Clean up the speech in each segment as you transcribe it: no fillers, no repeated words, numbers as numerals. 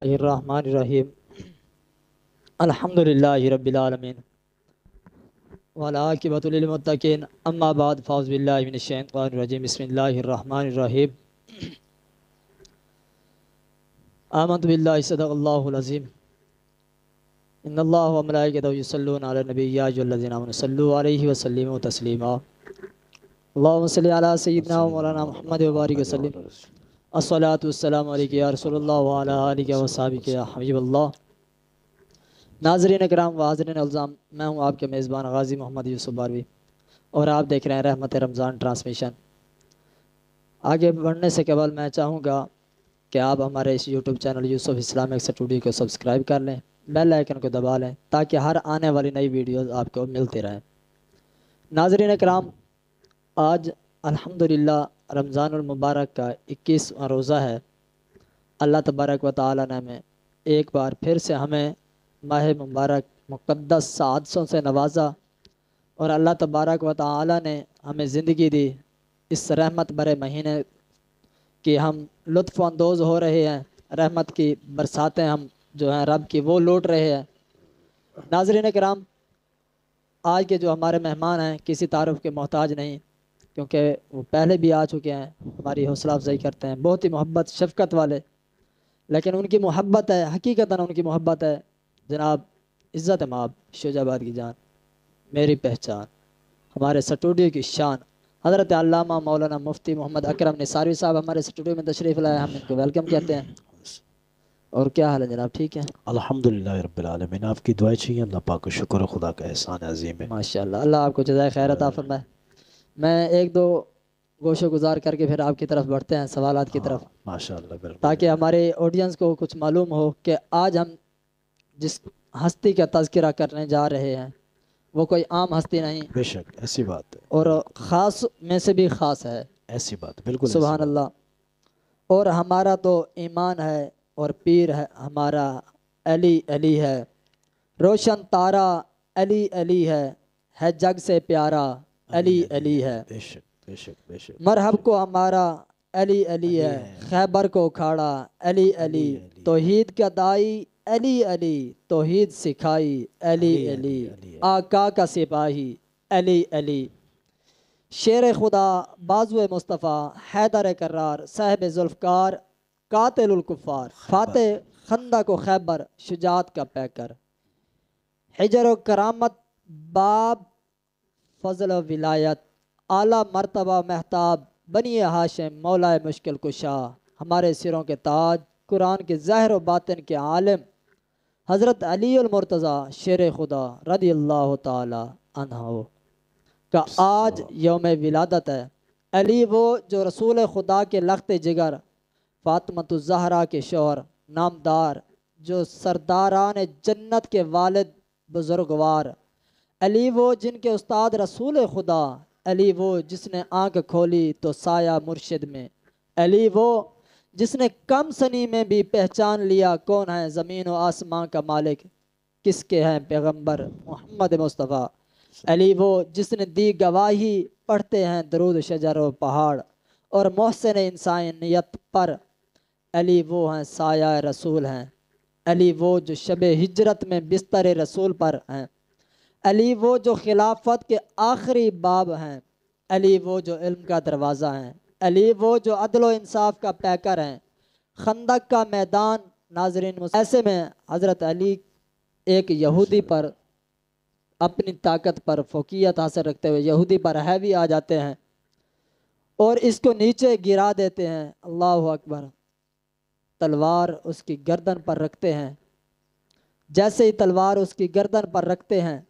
الرحمن الرحیم الحمدللہ رب العالمین والعاقبۃ للمتقین اما بعد فاعوذ باللہ من الشیطان الرجیم بسم اللہ الرحمن الرحیم آمنت باللہ صدق اللہ العظیم ان اللہ و ملائکتہ یصلون علی النبی یا ایھا الذین آمنوا صلوا علیہ وسلموا تسلیما اللہم صلی علی سیدنا و مولانا محمد وبارک وسلم الصلاۃ والسلام علیک یا رسول اللہ وعلی آلہ وصحبہ یا حبیب اللہ۔ ناظرین اکرام و حاضرین الزام، میں ہوں آپ کے میزبان غازی محمد یوسف باروی اور آپ دیکھ رہے ہیں رحمت رمضان ٹرانسمیشن۔ آگے بڑھنے سے قبل میں چاہوں گا کہ آپ ہمارے اس یوٹیوب چینل یوسف اسلامک اسٹوڈیو کو سبسکرائب کر لیں، بیل آئیکن کو دبا لیں تاکہ ہر آنے والی نئی ویڈیوز آپ کو ملتی رہیں۔ ناظرین اکرام، آج الحمدللہ رمضان المبارک کا 21واں روزہ ہے۔ اللہ تبارک و تعالیٰ نے ہمیں ایک بار پھر سے ہمیں ماہ مبارک مقدس سعادتوں سے نوازا اور اللہ تبارک و تعالیٰ نے ہمیں زندگی دی۔ اس رحمت برے مہینے کی ہم لطف اندوز ہو رہے ہیں، رحمت کی برساتیں ہم جو ہیں رب کی وہ لوٹ رہے ہیں۔ ناظرین کرام، آج کے جو ہمارے مہمان ہیں کسی تعارف کے محتاج نہیں، کیونکہ وہ پہلے بھی آ چکے ہیں، ہماری حوصلہ افزائی کرتے ہیں، بہت ہی محبت شفقت والے، لیکن ان کی محبت ہے، حقیقتاً ان کی محبت ہے جناب عزت مآب شجاع آباد کی جان، میری پہچان، ہمارے اسٹوڈیو کی شان، حضرت علامہ مولانا مفتی محمد اکرم نثاروی صاحب ہمارے اسٹوڈیو میں تشریف لائے، ہم ان کو ویلکم کہتے ہیں۔ اور کیا حال ہے جناب، ٹھیک ہیں؟ الحمدللہ رب العالمین، آپ کی دعائیں چاہیے، اللہ پاک کا شکر و خدا کا احسان عظیم ہے۔ ماشاءاللہ، اللہ آپ کو جزائے خیر عطا فرمائے۔ میں ایک دو گوشہ گزار کر کے پھر آپ کی طرف بڑھتے ہیں، سوالات کی طرف، ماشاءاللہ بالکل، تاکہ ہمارے آڈینس کو کچھ معلوم ہو کہ آج ہم جس ہستی کا تذکرہ کرنے جا رہے ہیں وہ کوئی عام ہستی نہیں، بے شک ایسی بات ہے، اور خاص میں سے بھی خاص ہے، ایسی بات بالکل، ایسی سبحان بات۔ اللہ۔ اور ہمارا تو ایمان ہے اور پیر ہے ہمارا علی علی ہے، روشن تارا علی علی ہے جگ سے پیارا علی علی ہے، بے شک بے شک بے شک، مرحب کو ہمارا علی علی ہے، خیبر کو کھاڑا علی علی، توحید کا دائی علی علی، توحید سکھائی علی علی، آقا کا سپاہی علی علی، شیر خدا بازو مصطفیٰ حیدر کرار صاحب ذوالفقار قاتل الکفار، فاتح خندق و خیبر شجاعت کا پیکر، حجر و کرامت باب فضل و ولایت، اعلیٰ مرتبہ محتاب بنی ہاشم مولا مشکل کشا، ہمارے سروں کے تاج قرآن کے ظاہر و باطن کے عالم حضرت علی المرتضیٰ شیر خدا رضی اللہ تعالی عنہ کا آج یوم ولادت ہے۔ علی وہ جو رسول خدا کے لخت جگر، فاطمۃ الزہرا کے شوہر نامدار، جو سرداران جنت کے والد بزرگوار، علی وہ جن کے استاد رسول خدا، علی وہ جس نے آنکھ کھولی تو سایہ مرشد میں، علی وہ جس نے کم سنی میں بھی پہچان لیا کون ہے زمین و آسمان کا مالک، کس کے ہیں پیغمبر محمد مصطفیٰ، علی وہ جس نے دی گواہی پڑھتے ہیں درود شجر و پہاڑ اور محسن انسانیت پر، علی وہ ہیں سایہ رسول ہیں، علی وہ جو شب ہجرت میں بستر رسول پر ہیں، علی وہ جو خلافت کے آخری باب ہیں، علی وہ جو علم کا دروازہ ہیں، علی وہ جو عدل و انصاف کا پیکر ہیں، خندق کا میدان ناظرین۔ ایسے میں حضرت علی ایک یہودی پر اپنی طاقت پر فوقیت حاصل رکھتے ہوئے یہودی پر ہیوی آ جاتے ہیں اور اس کو نیچے گرا دیتے ہیں، اللہ اکبر، تلوار اس کی گردن پر رکھتے ہیں، جیسے ہی تلوار اس کی گردن پر رکھتے ہیں،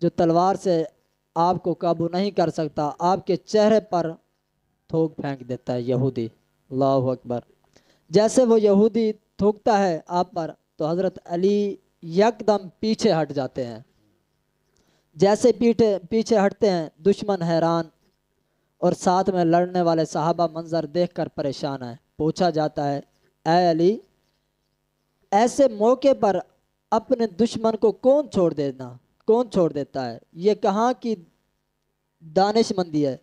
جو تلوار سے آپ کو قابو نہیں کر سکتا آپ کے چہرے پر تھوک پھینک دیتا ہے یہودی، اللہ اکبر۔ جیسے وہ یہودی تھوکتا ہے آپ پر تو حضرت علی یکدم پیچھے ہٹ جاتے ہیں، جیسے پیچھے ہٹتے ہیں دشمن حیران اور ساتھ میں لڑنے والے صحابہ منظر دیکھ کر پریشان ہیں۔ پوچھا جاتا ہے، اے علی، ایسے موقع پر اپنے دشمن کو کون چھوڑ دیتا ہے؟ یہ کہاں کی دانش مندی ہے،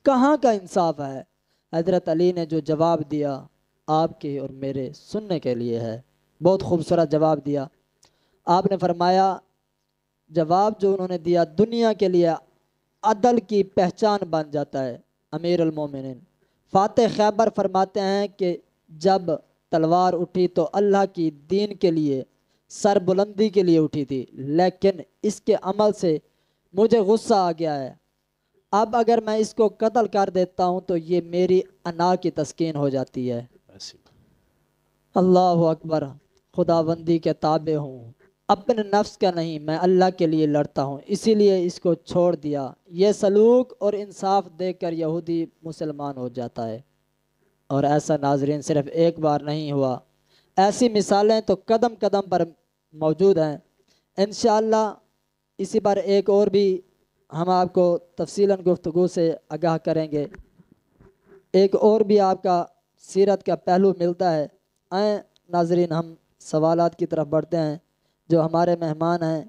کہاں کا انصاف ہے؟ حضرت علی نے جو جواب دیا آپ کے اور میرے سننے کے لیے ہے، بہت خوبصورت جواب دیا۔ آپ نے فرمایا جواب جو انہوں نے دیا دنیا کے لیے عدل کی پہچان بن جاتا ہے۔ امیر المومنین فاتح خیبر فرماتے ہیں کہ جب تلوار اٹھی تو اللہ کی دین کے لیے سر بلندی کے لیے اٹھی تھی، لیکن اس کے عمل سے مجھے غصہ آ گیا ہے۔ اب اگر میں اس کو قتل کر دیتا ہوں تو یہ میری انا کی تسکین ہو جاتی ہے۔ اللہ اکبر، خداوندی کے تابع ہوں، اپنے نفس کا نہیں، میں اللہ کے لیے لڑتا ہوں، اسی لیے اس کو چھوڑ دیا۔ یہ سلوک اور انصاف دیکھ کر یہودی مسلمان ہو جاتا ہے، اور ایسا ناظرین صرف ایک بار نہیں ہوا، ایسی مثالیں تو قدم قدم پر موجود ہیں۔ انشاءاللہ اسی پر ایک اور بھی ہم آپ کو تفصیلاً گفتگو سے آگاہ کریں گے، ایک اور بھی آپ کا سیرت کا پہلو ملتا ہے۔ آئیں ناظرین ہم سوالات کی طرف بڑھتے ہیں۔ جو ہمارے مہمان ہیں،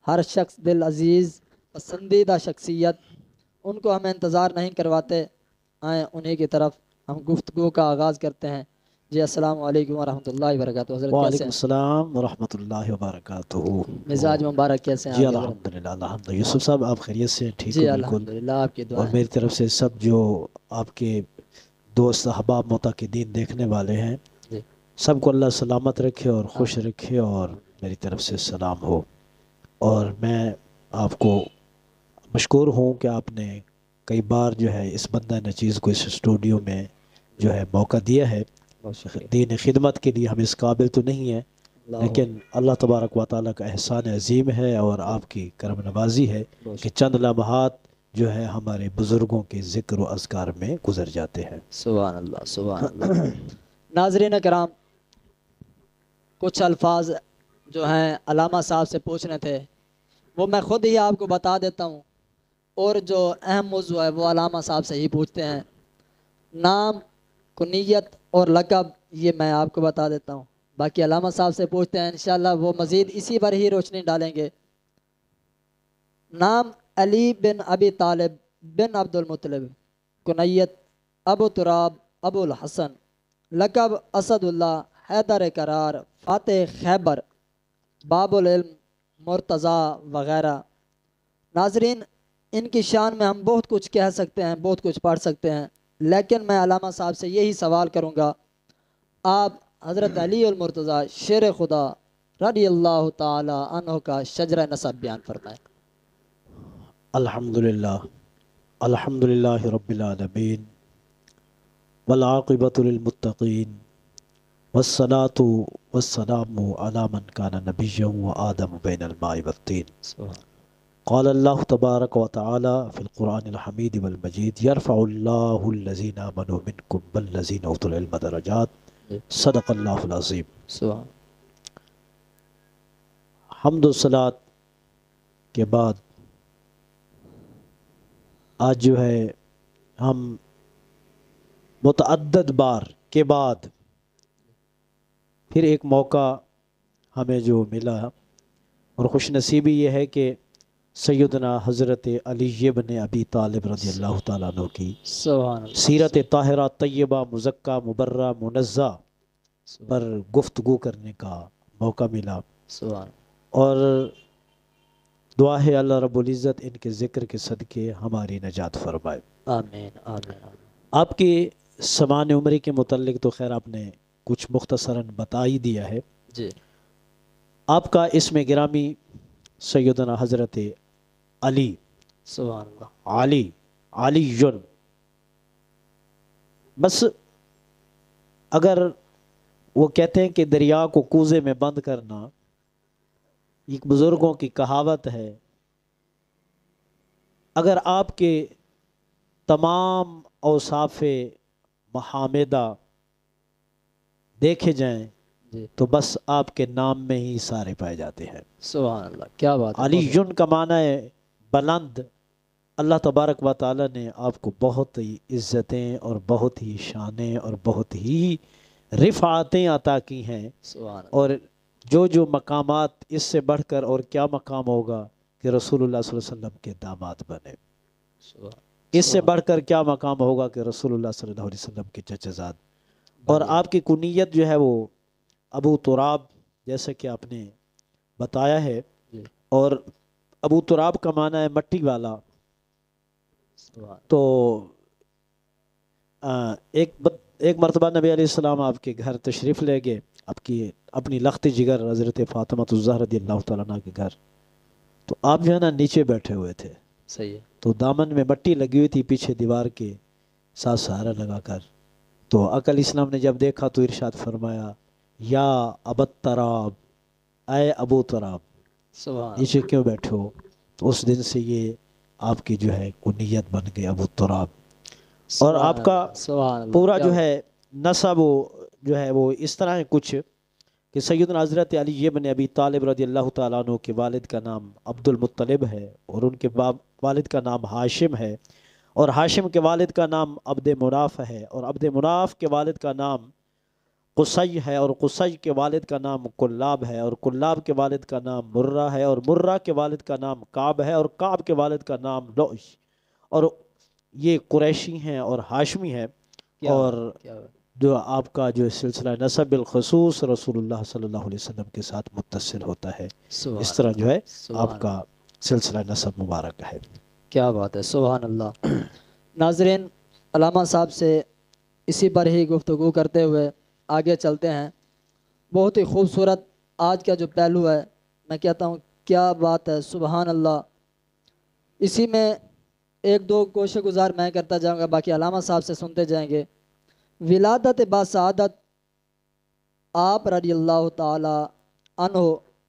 ہر شخص دل عزیز پسندیدہ شخصیت، ان کو ہمیں انتظار نہیں کرواتے، آئیں انہی کی طرف ہم گفتگو کا آغاز کرتے ہیں۔ جی السلام علیکم ورحمۃ اللہ وبرکاتہ۔ حضرت کیسے وعلیکم ہیں؟ السلام ورحمۃ اللہ وبرکاتہ۔ مزاج مبارک کیسے ہیں جی آپ کے حضرت؟ الحمدللہ الحمدللہ۔ یوسف صاحب آپ خیریت سے ہیں؟ ٹھیک جی ہو بالکل؟ الحمدللہ، آپ کی دعا اور ہے۔ میری طرف سے سب جو آپ کے دوست احباب معتقدین دیکھنے والے ہیں، جی سب کو اللہ سلامت رکھے اور خوش رکھے، اور میری طرف سے سلام ہو۔ اور میں آپ کو مشکور ہوں کہ آپ نے کئی بار جو ہے اس بندہ نچیز کو اس اسٹوڈیو میں جو ہے موقع دیا ہے۔ بہت شکریہ۔ دین خدمت کے لیے ہم اس قابل تو نہیں ہیں، اللہ لیکن اللہ تبارک و تعالیٰ کا احسان عظیم ہے اور آپ کی کرم نوازی ہے بہت کہ شکریہ۔ چند لمحات جو ہے ہمارے بزرگوں کے ذکر و اذکار میں گزر جاتے ہیں۔ سبحان اللہ سبحان اللہ۔ ناظرین کرام، کچھ الفاظ جو ہیں علامہ صاحب سے پوچھنے تھے، وہ میں خود ہی آپ کو بتا دیتا ہوں، اور جو اہم موضوع ہے وہ علامہ صاحب سے ہی پوچھتے ہیں۔ نام، کنیت اور لقب یہ میں آپ کو بتا دیتا ہوں، باقی علامہ صاحب سے پوچھتے ہیں، انشاءاللہ وہ مزید اسی پر ہی روشنی ڈالیں گے۔ نام علی بن ابی طالب بن عبد المطلب، کنیت ابو تراب ابو الحسن، لقب اسد اللہ، حیدر کرار، فاتح خیبر، باب العلم، مرتضیٰ وغیرہ۔ ناظرین ان کی شان میں ہم بہت کچھ کہہ سکتے ہیں، بہت کچھ پڑھ سکتے ہیں، لیکن میں علامہ صاحب سے یہی سوال کروں گا، آپ حضرت علی المرتضیٰ شیر خدا رضی اللہ تعالی عنہ کا شجرہ نسب بیان فرمائیں۔ الحمدللہ الحمدللہ رب العالمین، والعاقبۃ للمتقین، والصلاة والسلام علی من کان نبیا وآدم بین الماء والطین۔ قال اللہ تبارک و تعالی فی القرآن الحمید والمجید، یرفع اللہ الذین آمنوا منکم والذین اوتوا العلم درجات، صدق اللہ العظیم۔ سبحان حمد و صلات کے بعد آج جو ہے ہم متعدد بار کے بعد پھر ایک موقع ہمیں جو ملا، اور خوش نصیبی یہ ہے کہ سیدنا حضرت علی بن ابی طالب رضی اللہ تعالیٰ عنہ کی سبحان اللہ سیرت طاہرہ طیبہ مزکہ مبرہ منزہ پر گفتگو کرنے کا موقع ملا، سبحان اور دعا ہے اللہ رب العزت ان کے ذکر کے صدقے ہماری نجات فرمائے۔ آمین آمین آمین۔ آپ کی سمان عمری کے متعلق تو خیر آپ نے کچھ مختصراً بتا ہی دیا ہے۔ جی آپ کا اسم گرامی سیدنا حضرت علی، سبحان اللہ۔ علی علی یون، بس اگر وہ کہتے ہیں کہ دریا کو کوزے میں بند کرنا، ایک بزرگوں کی کہاوت ہے، اگر آپ کے تمام اوصاف محامدہ دیکھے جائیں جی تو بس آپ کے نام میں ہی سارے پائے جاتے ہیں۔ سبحان اللہ، کیا بات ہے۔ علی یون کا معنی ہے بلند۔ اللہ تبارک و تعالیٰ نے آپ کو بہت ہی عزتیں اور بہت ہی شانیں اور بہت ہی رفعتیں عطا کی ہیں، سبحان اللہ۔ اور جو مقامات اس سے بڑھ کر اور کیا مقام ہوگا کہ رسول اللہ صلی اللہ علیہ وسلم کے داماد بنے، اس سے بڑھ کر کیا مقام ہوگا کہ رسول اللہ صلی اللہ علیہ وسلم کے چچا زاد، اور آپ کی کنیت جو ہے وہ ابو تراب جیسا کہ آپ نے بتایا ہے، جی اور ابو تراب کا معنی ہے مٹی والا. سبحان تو ایک مرتبہ نبی علیہ السلام آپ کے گھر تشریف لے گئے، اپنی لخت جگر حضرت فاطمہ الزہرا رضی اللہ تعالیٰ عنہ کے گھر. تو آپ جو ہے نا نیچے بیٹھے ہوئے تھے، صحیح ہے. تو دامن میں مٹی لگی ہوئی تھی پیچھے دیوار کے ساتھ سہارا لگا کر. تو آقا علیہ السلام نے جب دیکھا تو ارشاد فرمایا یا ابت تراب، اے ابو تراب سبحان نیچے کیوں بیٹھے ہو؟ تو اس دن سے یہ آپ کی جو ہے کنیت بن گئی ابو تراب. اور آپ کا سبحان اللہ پورا کیا جو ہے نسب جو ہے وہ اس طرح ہے کچھ کہ سیدنا حضرت علی بن ابی طالب رضی اللہ تعالیٰ عنہ کے والد کا نام عبد المطلب ہے، اور ان کے والد کا نام ہاشم ہے، اور ہاشم کے والد کا نام عبد مناف ہے، اور عبد مناف کے والد کا نام قصی ہے، اور قصی کے والد کا نام کلاب ہے، اور کلاب کے والد کا نام مرہ ہے، اور مرہ کے والد کا نام کعب ہے، اور کعب کے والد کا نام لؤش. اور یہ قریشی ہیں اور ہاشمی ہیں. کیا اور کیا جو آپ کا جو سلسلہ نسب بالخصوص رسول اللہ صلی اللہ علیہ وسلم کے ساتھ متصل ہوتا ہے. اس طرح جو ہے آپ کا سلسلہ نسب مبارک ہے. کیا بات ہے، سبحان اللہ. ناظرین، علامہ صاحب سے اسی پر ہی گفتگو کرتے ہوئے آگے چلتے ہیں. بہت ہی خوبصورت آج کا جو پہلو ہے، میں کہتا ہوں کیا بات ہے، سبحان اللہ. اسی میں ایک دو گوشے گزار میں کرتا جاؤں گا، باقی علامہ صاحب سے سنتے جائیں گے. ولادت باسعادت آپ رضی اللہ تعالی عنہ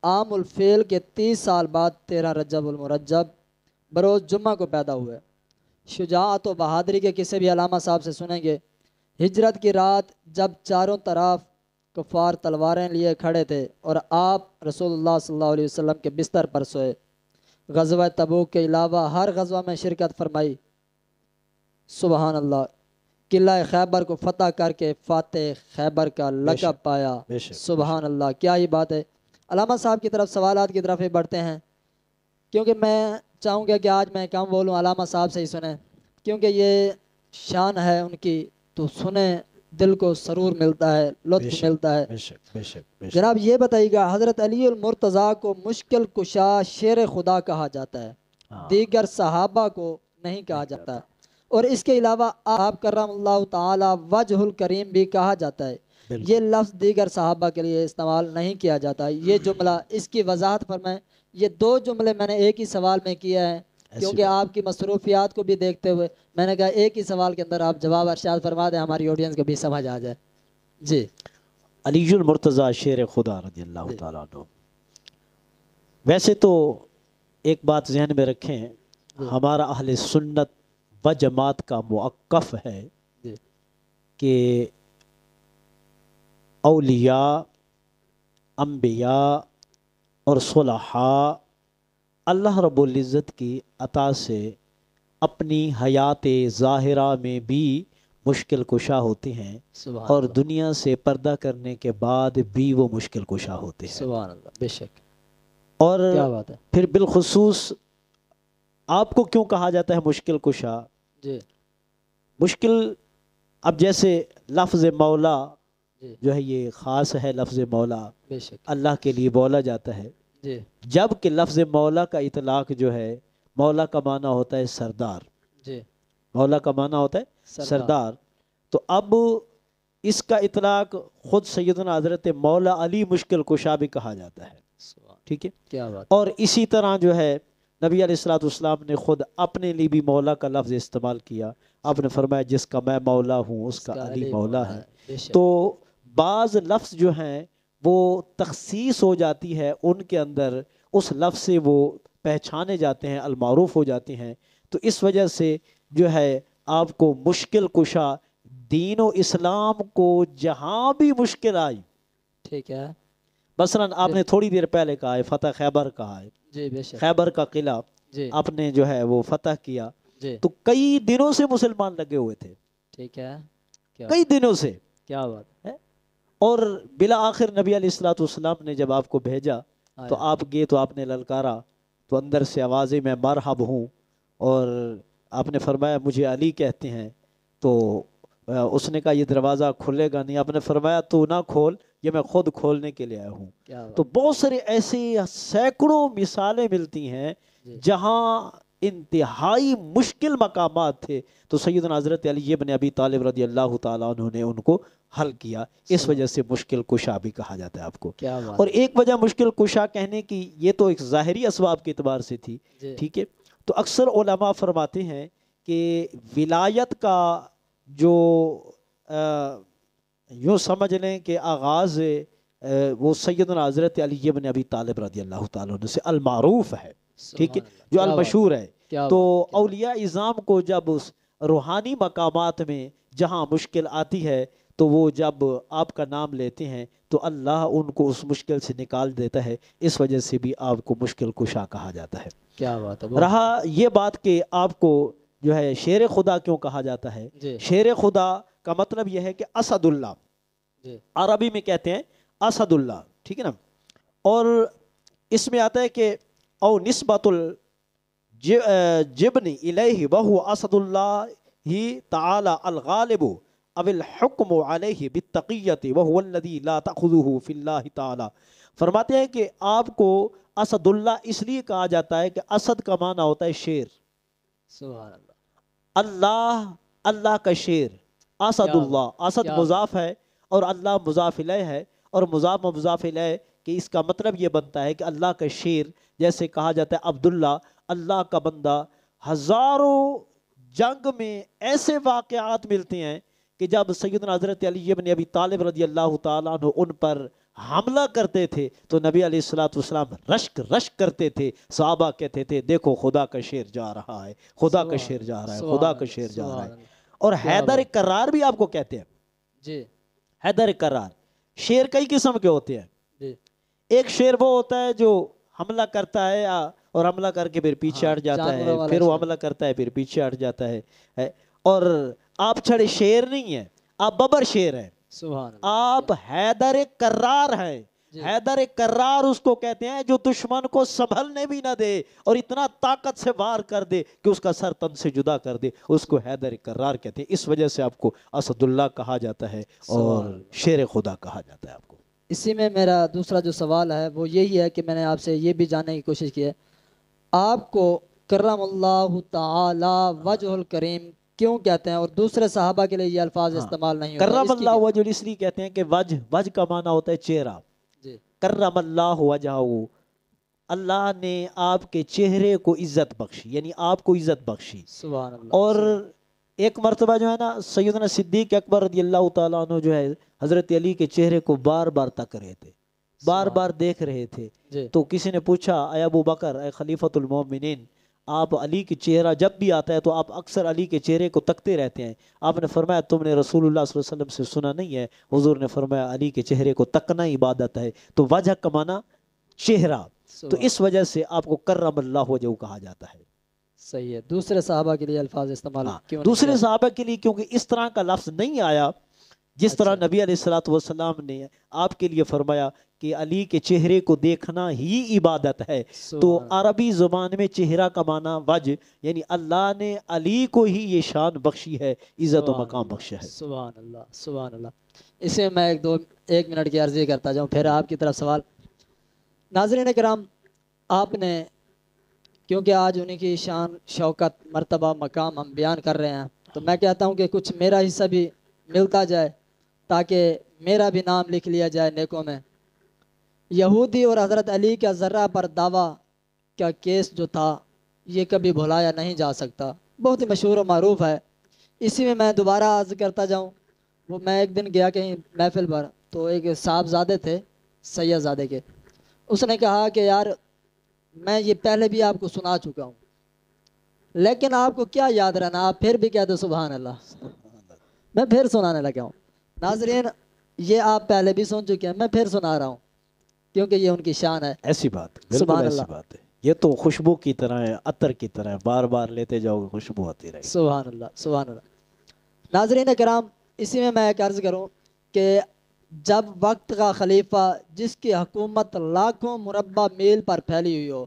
عام الفیل کے 30 سال بعد 13 رجب المرجب بروز جمعہ کو پیدا ہوئے. شجاعت و بہادری کے قصے بھی علامہ صاحب سے سنیں گے. ہجرت کی رات جب چاروں طرف کفار تلواریں لیے کھڑے تھے اور آپ رسول اللہ صلی اللہ علیہ وسلم کے بستر پر سوئے. غزوہ تبوک کے علاوہ ہر غزوہ میں شرکت فرمائی. سبحان اللہ. قلعہ خیبر کو فتح کر کے فاتح خیبر کا لقب پایا. سبحان اللہ، کیا ہی بات ہے. علامہ صاحب کی طرف سوالات کی طرف ہی بڑھتے ہیں، کیونکہ میں چاہوں گا کہ آج میں کم بولوں، علامہ صاحب سے ہی سنیں، کیونکہ یہ شان ہے ان کی، تو سنیں دل کو سرور ملتا ہے، لطف ملتا ہے. جناب یہ بتائیے گا، حضرت علی المرتضیٰ کو مشکل کشا شیر خدا کہا جاتا ہے، دیگر صحابہ کو نہیں کہا جاتا، اور اس کے علاوہ آپ کرم اللہ تعالی وجہ الکریم بھی کہا جاتا ہے. یہ لفظ دیگر صحابہ کے لیے استعمال نہیں کیا جاتا. یہ جملہ، اس کی وضاحت فرمائیں. یہ دو جملے میں نے ایک ہی سوال میں کیا ہے، کیونکہ آپ کی مصروفیات کو بھی دیکھتے ہوئے میں نے کہا ایک ہی سوال کے اندر آپ جواب ارشاد فرما دیں، ہماری آڈینس کو بھی سمجھ آ جائے. جی. علی المرتضیٰ شیر خدا رضی اللہ تعالیٰ عنہ. ویسے تو ایک بات ذہن میں رکھیں، ہمارا اہل سنت و جماعت کا موقف ہے کہ اولیاء، انبیاء اور صلحاء اللہ رب العزت کی عطا سے اپنی حیات ظاہرہ میں بھی مشکل کشا ہوتے ہیں، اور دنیا سے پردہ کرنے کے بعد بھی وہ مشکل کشا ہوتے ہیں. سبحان اللہ، بے شک. اور کیا بات ہے. پھر بالخصوص آپ کو کیوں کہا جاتا ہے مشکل کشا؟ جی. مشکل، اب جیسے لفظ مولا جو ہے یہ خاص ہے، لفظ مولا بے شک اللہ کے لیے بولا جاتا ہے. جی. جب کہ لفظ مولا کا اطلاق جو ہے، مولا کا معنی ہوتا ہے سردار. جی. مولا کا معنی ہوتا ہے سردار. تو اب اس کا اطلاق خود سیدنا حضرت مولا علی مشکل کشا بھی کہا جاتا ہے. ٹھیک ہے. کیا بات. اور اسی طرح جو ہے نبی علیہ الصلوۃ والسلام نے خود اپنے لیے بھی مولا کا لفظ استعمال کیا. آپ نے فرمایا جس کا میں مولا ہوں اس کا علی مولا ہے. تو بعض لفظ جو ہیں وہ تخصیص ہو جاتی ہے ان کے اندر، اس لفظ سے وہ پہچانے جاتے ہیں، المعروف ہو جاتے ہیں. تو اس وجہ سے جو ہے آپ کو مشکل کشا، دین و اسلام کو جہاں بھی مشکل آئی، ٹھیک ہے، مثلا آپ نے تھوڑی دیر پہلے کہا ہے فتح خیبر کہا ہے. جی بے شک. خیبر کا قلعہ آپ نے جو ہے وہ فتح کیا، تو کئی دنوں سے مسلمان لگے ہوئے تھے. ٹھیک ہے. کئی دنوں سے. کیا بات ہے. اور بالآخر نبی علیہ الصلوۃ والسلام نے جب آپ کو بھیجا تو آپ گئے، تو آپ نے للکارا، تو اندر سے آوازیں میں مرحب ہوں، اور آپ نے فرمایا مجھے علی کہتے ہیں. تو اس نے کہا یہ دروازہ کھلے گا نہیں. آپ نے فرمایا تو نہ کھول، یہ میں خود کھولنے کے لیے آیا ہوں. کیا تو بہت سارے ایسی سینکڑوں مثالیں ملتی ہیں جہاں انتہائی مشکل مقامات تھے تو سیدنا حضرت علی بن ابی طالب رضی اللہ تعالیٰ عنہ نے ان کو حل کیا. اس وجہ سے مشکل کشا بھی کہا جاتا ہے آپ کو. کیا بات. اور ایک وجہ مشکل کشا کہنے کی یہ تو ایک ظاہری اسباب کے اعتبار سے تھی, ٹھیک ہے. تو اکثر علماء فرماتے ہیں کہ ولایت کا جو یوں سمجھ لیں کہ آغاز وہ سیدنا حضرت علی بن ابی طالب رضی اللہ تعالیٰ عنہ سے المعروف ہے, ٹھیک ہے, جو المشہور ہے. تو اولیاء اعظام کو جب اس روحانی مقامات میں جہاں مشکل آتی ہے تو وہ جب آپ کا نام لیتے ہیں تو اللہ ان کو اس مشکل سے نکال دیتا ہے. اس وجہ سے بھی آپ کو مشکل کشا کہا جاتا ہے. کیا بات ہے. رہا یہ بات کہ آپ کو جو ہے شیر خدا کیوں کہا جاتا ہے, شیر خدا کا مطلب یہ ہے کہ اسد اللہ, عربی میں کہتے ہیں اسد اللہ, ٹھیک ہے نا. اور اس میں آتا ہے کہ او نسبت الجبن الیہ وہو اسد اللہ تعالی الغالب او الحکم علیہ بالتقیت وہو الذی لا تأخذہ فی اللہ تعالی. فرماتے ہیں کہ آپ کو اسد اللہ اس لیے کہا جاتا ہے کہ اسد کا معنی ہوتا ہے شیر. سبحان اللہ. اللہ, اللہ کا شیر, اسد اللہ, اسد مضاف ہے اور اللہ مضاف الیہ ہے, اور مضاف و مضاف الیہ کہ اس کا مطلب یہ بنتا ہے کہ اللہ کا شیر. جیسے کہا جاتا ہے عبداللہ, اللہ کا بندہ. ہزاروں جنگ میں ایسے واقعات ملتے ہیں کہ جب سیدنا حضرت علی بن ابی طالب رضی اللہ تعالیٰ عنہ ان پر حملہ کرتے تھے تو نبی علیہ الصلوۃ والسلام رشک رشک کرتے تھے. صحابہ کہتے تھے دیکھو خدا کا شیر جا رہا ہے, خدا کا شیر جا رہا ہے, خدا کا شیر جا رہا ہے. اور حیدر کرار بھی آپ کو کہتے ہیں جی. حیدر کرار. شیر کئی قسم کے ہوتے ہیں. ایک شیر وہ ہوتا ہے جو حملہ کرتا ہے اور حملہ کر کے پھر پیچھے ہٹ جاتا ہے, پھر وہ حملہ کرتا ہے پھر پیچھے ہٹ جاتا ہے. اور آپ چھڑے شیر نہیں ہیں, آپ ببر شیر ہیں. آپ حیدر کرار ہیں. حیدر کرار اس کو کہتے ہیں جو دشمن کو سنبھلنے بھی نہ دے اور اتنا طاقت سے وار کر دے کہ اس کا سر تن سے جدا کر دے, اس کو حیدر کرار کہتے ہیں. اس وجہ سے آپ کو اسد اللہ کہا جاتا ہے اور شیر خدا کہا جاتا ہے آپ کو. اسی میں میرا دوسرا جو سوال ہے وہ یہی ہے کہ میں نے آپ سے یہ بھی جاننے کی کوشش کی ہے, آپ کو کرم اللہ تعالی وجہ الکریم کیوں کہتے ہیں اور دوسرے صحابہ کے لیے یہ الفاظ استعمال نہیں ہوتے؟ کرم اللہ وجہ اس لیے کہتے ہیں کہ وجہ کا معنی ہوتا ہے چہرہ. کرم اللہ وجہہ, اللہ نے آپ کے چہرے کو عزت بخشی, یعنی آپ کو عزت بخشی. سبحان اللہ. اور ایک مرتبہ جو ہے نا سیدنا صدیق اکبر رضی اللہ تعالیٰ عنہ جو ہے حضرت علی کے چہرے کو بار بار تک رہے تھے, بار بار دیکھ رہے تھے. تو کسی نے پوچھا اے ابو بکر, اے خلیفۃ المومنین, آپ علی کے چہرہ جب بھی آتا ہے تو آپ اکثر علی کے چہرے کو تکتے رہتے ہیں. آپ نے فرمایا تم نے رسول اللہ صلی اللہ علیہ وسلم سے سنا نہیں ہے؟ حضور نے فرمایا علی کے چہرے کو تکنا عبادت ہے. تو وجہ کا معنی چہرہ, تو اس وجہ سے آپ کو کرم اللہ وجہ کہا جاتا ہے. صحیح ہے. دوسرے صحابہ کے لیے الفاظ استعمال کیوں؟ دوسرے صحابہ کے لیے کیونکہ اس طرح کا لفظ نہیں آیا جس طرح نبی علیہ الصلوۃ والسلام نے آپ کے لیے فرمایا کہ علی کے چہرے کو دیکھنا ہی عبادت ہے. تو عربی زبان میں چہرہ کا معنی وجہ, یعنی اللہ نے علی کو ہی یہ شان بخشی ہے, عزت و مقام بخشا ہے. سبحان اللہ, سبحان اللہ. اسے میں ایک منٹ کی عرضی کرتا جاؤں پھر آپ کی طرف سوال. ناظرین کرام, آپ نے کیونکہ آج انہیں کی شان شوکت مرتبہ مقام ہم بیان کر رہے ہیں تو میں کہتا ہوں کہ کچھ میرا حصہ بھی ملتا جائے تاکہ میرا بھی نام لکھ لیا جائے نیکوں میں. یہودی اور حضرت علی کا ذرہ پر دعویٰ کا کیس جو تھا یہ کبھی بھلایا نہیں جا سکتا, بہت ہی مشہور و معروف ہے. اسی میں میں دوبارہ عرض کرتا جاؤں. وہ میں ایک دن گیا کہیں محفل پر تو ایک صاحبزادے تھے سید زادے کے, اس نے کہا کہ یار میں یہ پہلے بھی آپ کو سنا چکا ہوں لیکن آپ کو کیا یاد رہنا, آپ پھر بھی کہہ دو سبحان اللہ. میں پھر سنانے لگا ہوں. ناظرین یہ آپ پہلے بھی سن چکے ہیں, میں پھر سنا رہا ہوں کیونکہ یہ ان کی شان ہے. ایسی بات, بالکل ایسی بات ہے. یہ تو خوشبو کی طرح ہے, عطر کی طرح ہے, بار بار لیتے جاؤ گے خوشبو آتی رہے گی. سبحان اللہ, سبحان اللہ. ناظرین کرام, اسی میں ایک عرض کروں کہ جب وقت کا خلیفہ جس کی حکومت لاکھوں مربع میل پر پھیلی ہوئی ہو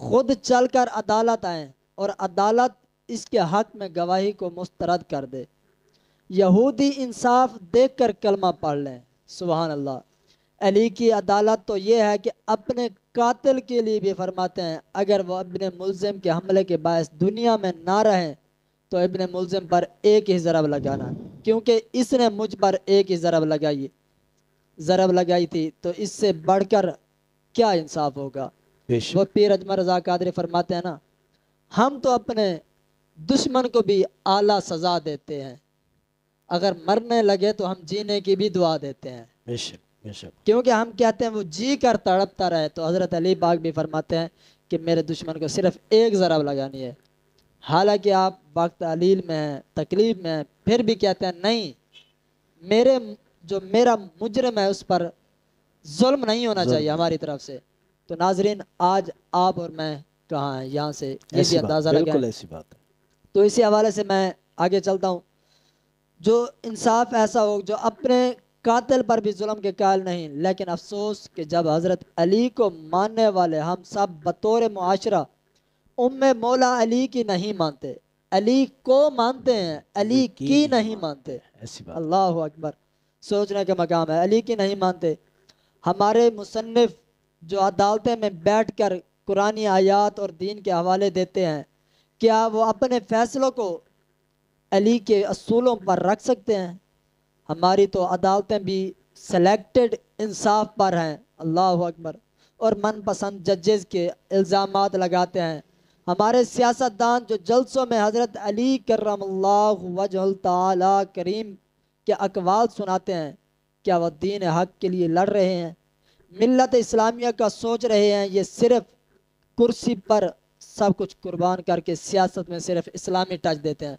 خود چل کر عدالت آئیں اور عدالت اس کے حق میں گواہی کو مسترد کر دے, یہودی انصاف دیکھ کر کلمہ پڑھ لیں, سبحان اللہ۔ علی کی عدالت تو یہ ہے کہ اپنے قاتل کے لیے بھی فرماتے ہیں اگر وہ ابن ملزم کے حملے کے باعث دنیا میں نہ رہیں تو ابن ملزم پر ایک ہی ضرب لگانا، کیونکہ اس نے مجھ پر ایک ہی ضرب لگائی تھی، تو اس سے بڑھ کر کیا انصاف ہوگا۔ وہ پیر اجمل رضا قادری فرماتے ہیں نا، ہم تو اپنے دشمن کو بھی اعلیٰ سزا دیتے ہیں، اگر مرنے لگے تو ہم جینے کی بھی دعا دیتے ہیں، بے شک بے شک، کیونکہ ہم کہتے ہیں وہ جی کر تڑپتا رہے۔ تو حضرت علی پاک بھی فرماتے ہیں کہ میرے دشمن کو صرف ایک ضرب لگانی ہے، حالانکہ آپ وقت علیل میں ہیں، تکلیف میں ہیں، پھر بھی کہتے ہیں نہیں، میرا مجرم ہے اس پر ظلم نہیں ہونا چاہیے ہماری طرف سے۔ تو ناظرین، آج آپ اور میں کہاں ہیں، یہاں سے یہ بھی اندازہ لگائیں۔ بالکل ایسی بات ہے۔ تو اسی حوالے سے میں آگے چلتا ہوں، جو انصاف ایسا ہو جو اپنے قاتل پر بھی ظلم کے قائل نہیں، لیکن افسوس کہ جب حضرت علی کو ماننے والے ہم سب بطور معاشرہ مولا علی کی نہیں مانتے، علی کو مانتے ہیں، علی کی نہیں مانتے، ایسی بات، اللہ اکبر، سوچنے کا مقام ہے، علی کی نہیں مانتے۔ ہمارے مصنف جو عدالتیں میں بیٹھ کر قرآنی آیات اور دین کے حوالے دیتے ہیں، کیا وہ اپنے فیصلوں کو علی کے اصولوں پر رکھ سکتے ہیں؟ ہماری تو عدالتیں بھی سلیکٹڈ انصاف پر ہیں، اللہ اکبر، اور من پسند ججز کے الزامات لگاتے ہیں۔ ہمارے سیاستدان جو جلسوں میں حضرت علی کرم اللہ وجہ تعالی کریم کے اقوال سناتے ہیں، کیا وہ دین حق کے لیے لڑ رہے ہیں، ملت اسلامیہ کا سوچ رہے ہیں؟ یہ صرف کرسی پر سب کچھ قربان کر کے سیاست میں صرف اسلامی ٹچ دیتے ہیں،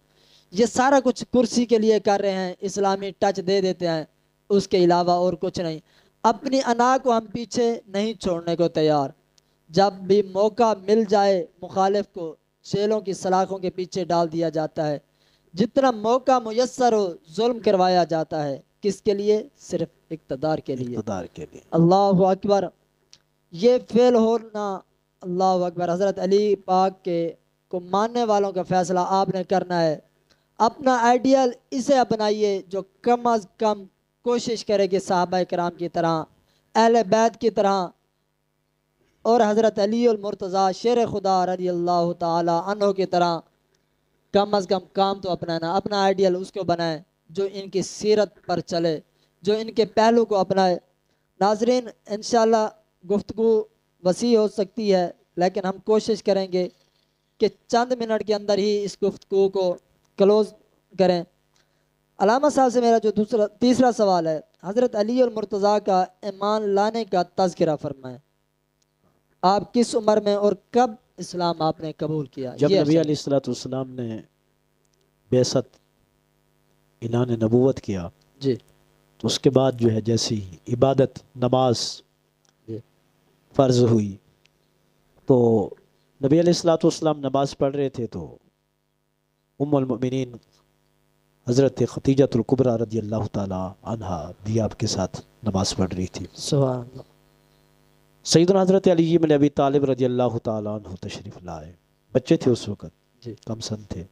یہ سارا کچھ کرسی کے لیے کر رہے ہیں، اسلامی ٹچ دے دیتے ہیں، اس کے علاوہ اور کچھ نہیں۔ اپنی انا کو ہم پیچھے نہیں چھوڑنے کو تیار، جب بھی موقع مل جائے مخالف کو جیلوں کی سلاخوں کے پیچھے ڈال دیا جاتا ہے، جتنا موقع میسر ہو ظلم کروایا جاتا ہے، کس کے لیے؟ صرف اقتدار کے لیے، اقتدار کے لیے۔ اللہ اکبر، یہ فعل ہونا، اللہ اکبر۔ حضرت علی پاک کے کو ماننے والوں کا فیصلہ آپ نے کرنا ہے، اپنا آئیڈیل اسے اپنائیے جو کم از کم کوشش کرے کہ صحابہ کرام کی طرح، اہل بیت کی طرح، اور حضرت علی المرتضیٰ شیر خدا رضی اللہ تعالی عنہ کی طرح کم از کم کام تو اپنانا، اپنا آئیڈیل اس کو بنائیں جو ان کی سیرت پر چلے، جو ان کے پہلو کو اپنائے۔ ناظرین، انشاءاللہ گفتگو وسیع ہو سکتی ہے، لیکن ہم کوشش کریں گے کہ چند منٹ کے اندر ہی اس گفتگو کو کلوز کریں۔ علامہ صاحب سے میرا جو تیسرا سوال ہے، حضرت علی المرتضیٰ کا ایمان لانے کا تذکرہ فرمائیں، آپ کس عمر میں اور کب اسلام آپ نے قبول کیا؟ جب نبی علیہ السلام نے بعثت اعلان نبوت کیا، جی، تو اس کے بعد جو ہے جیسی عبادت نماز جی، فرض ہوئی، تو نبی علیہ السلام نماز پڑھ رہے تھے تو ام المؤمنین حضرت ختیجہ الکبریٰ رضی اللہ تعالی عنہا بھی آپ کے ساتھ نماز پڑھ رہی تھی۔ سبحان اللہ۔ سیدنا حضرت علی بن ابی طالب رضی اللہ تعالی عنہ تشریف لائے، بچے تھے اس وقت، جی، کم سن تھے،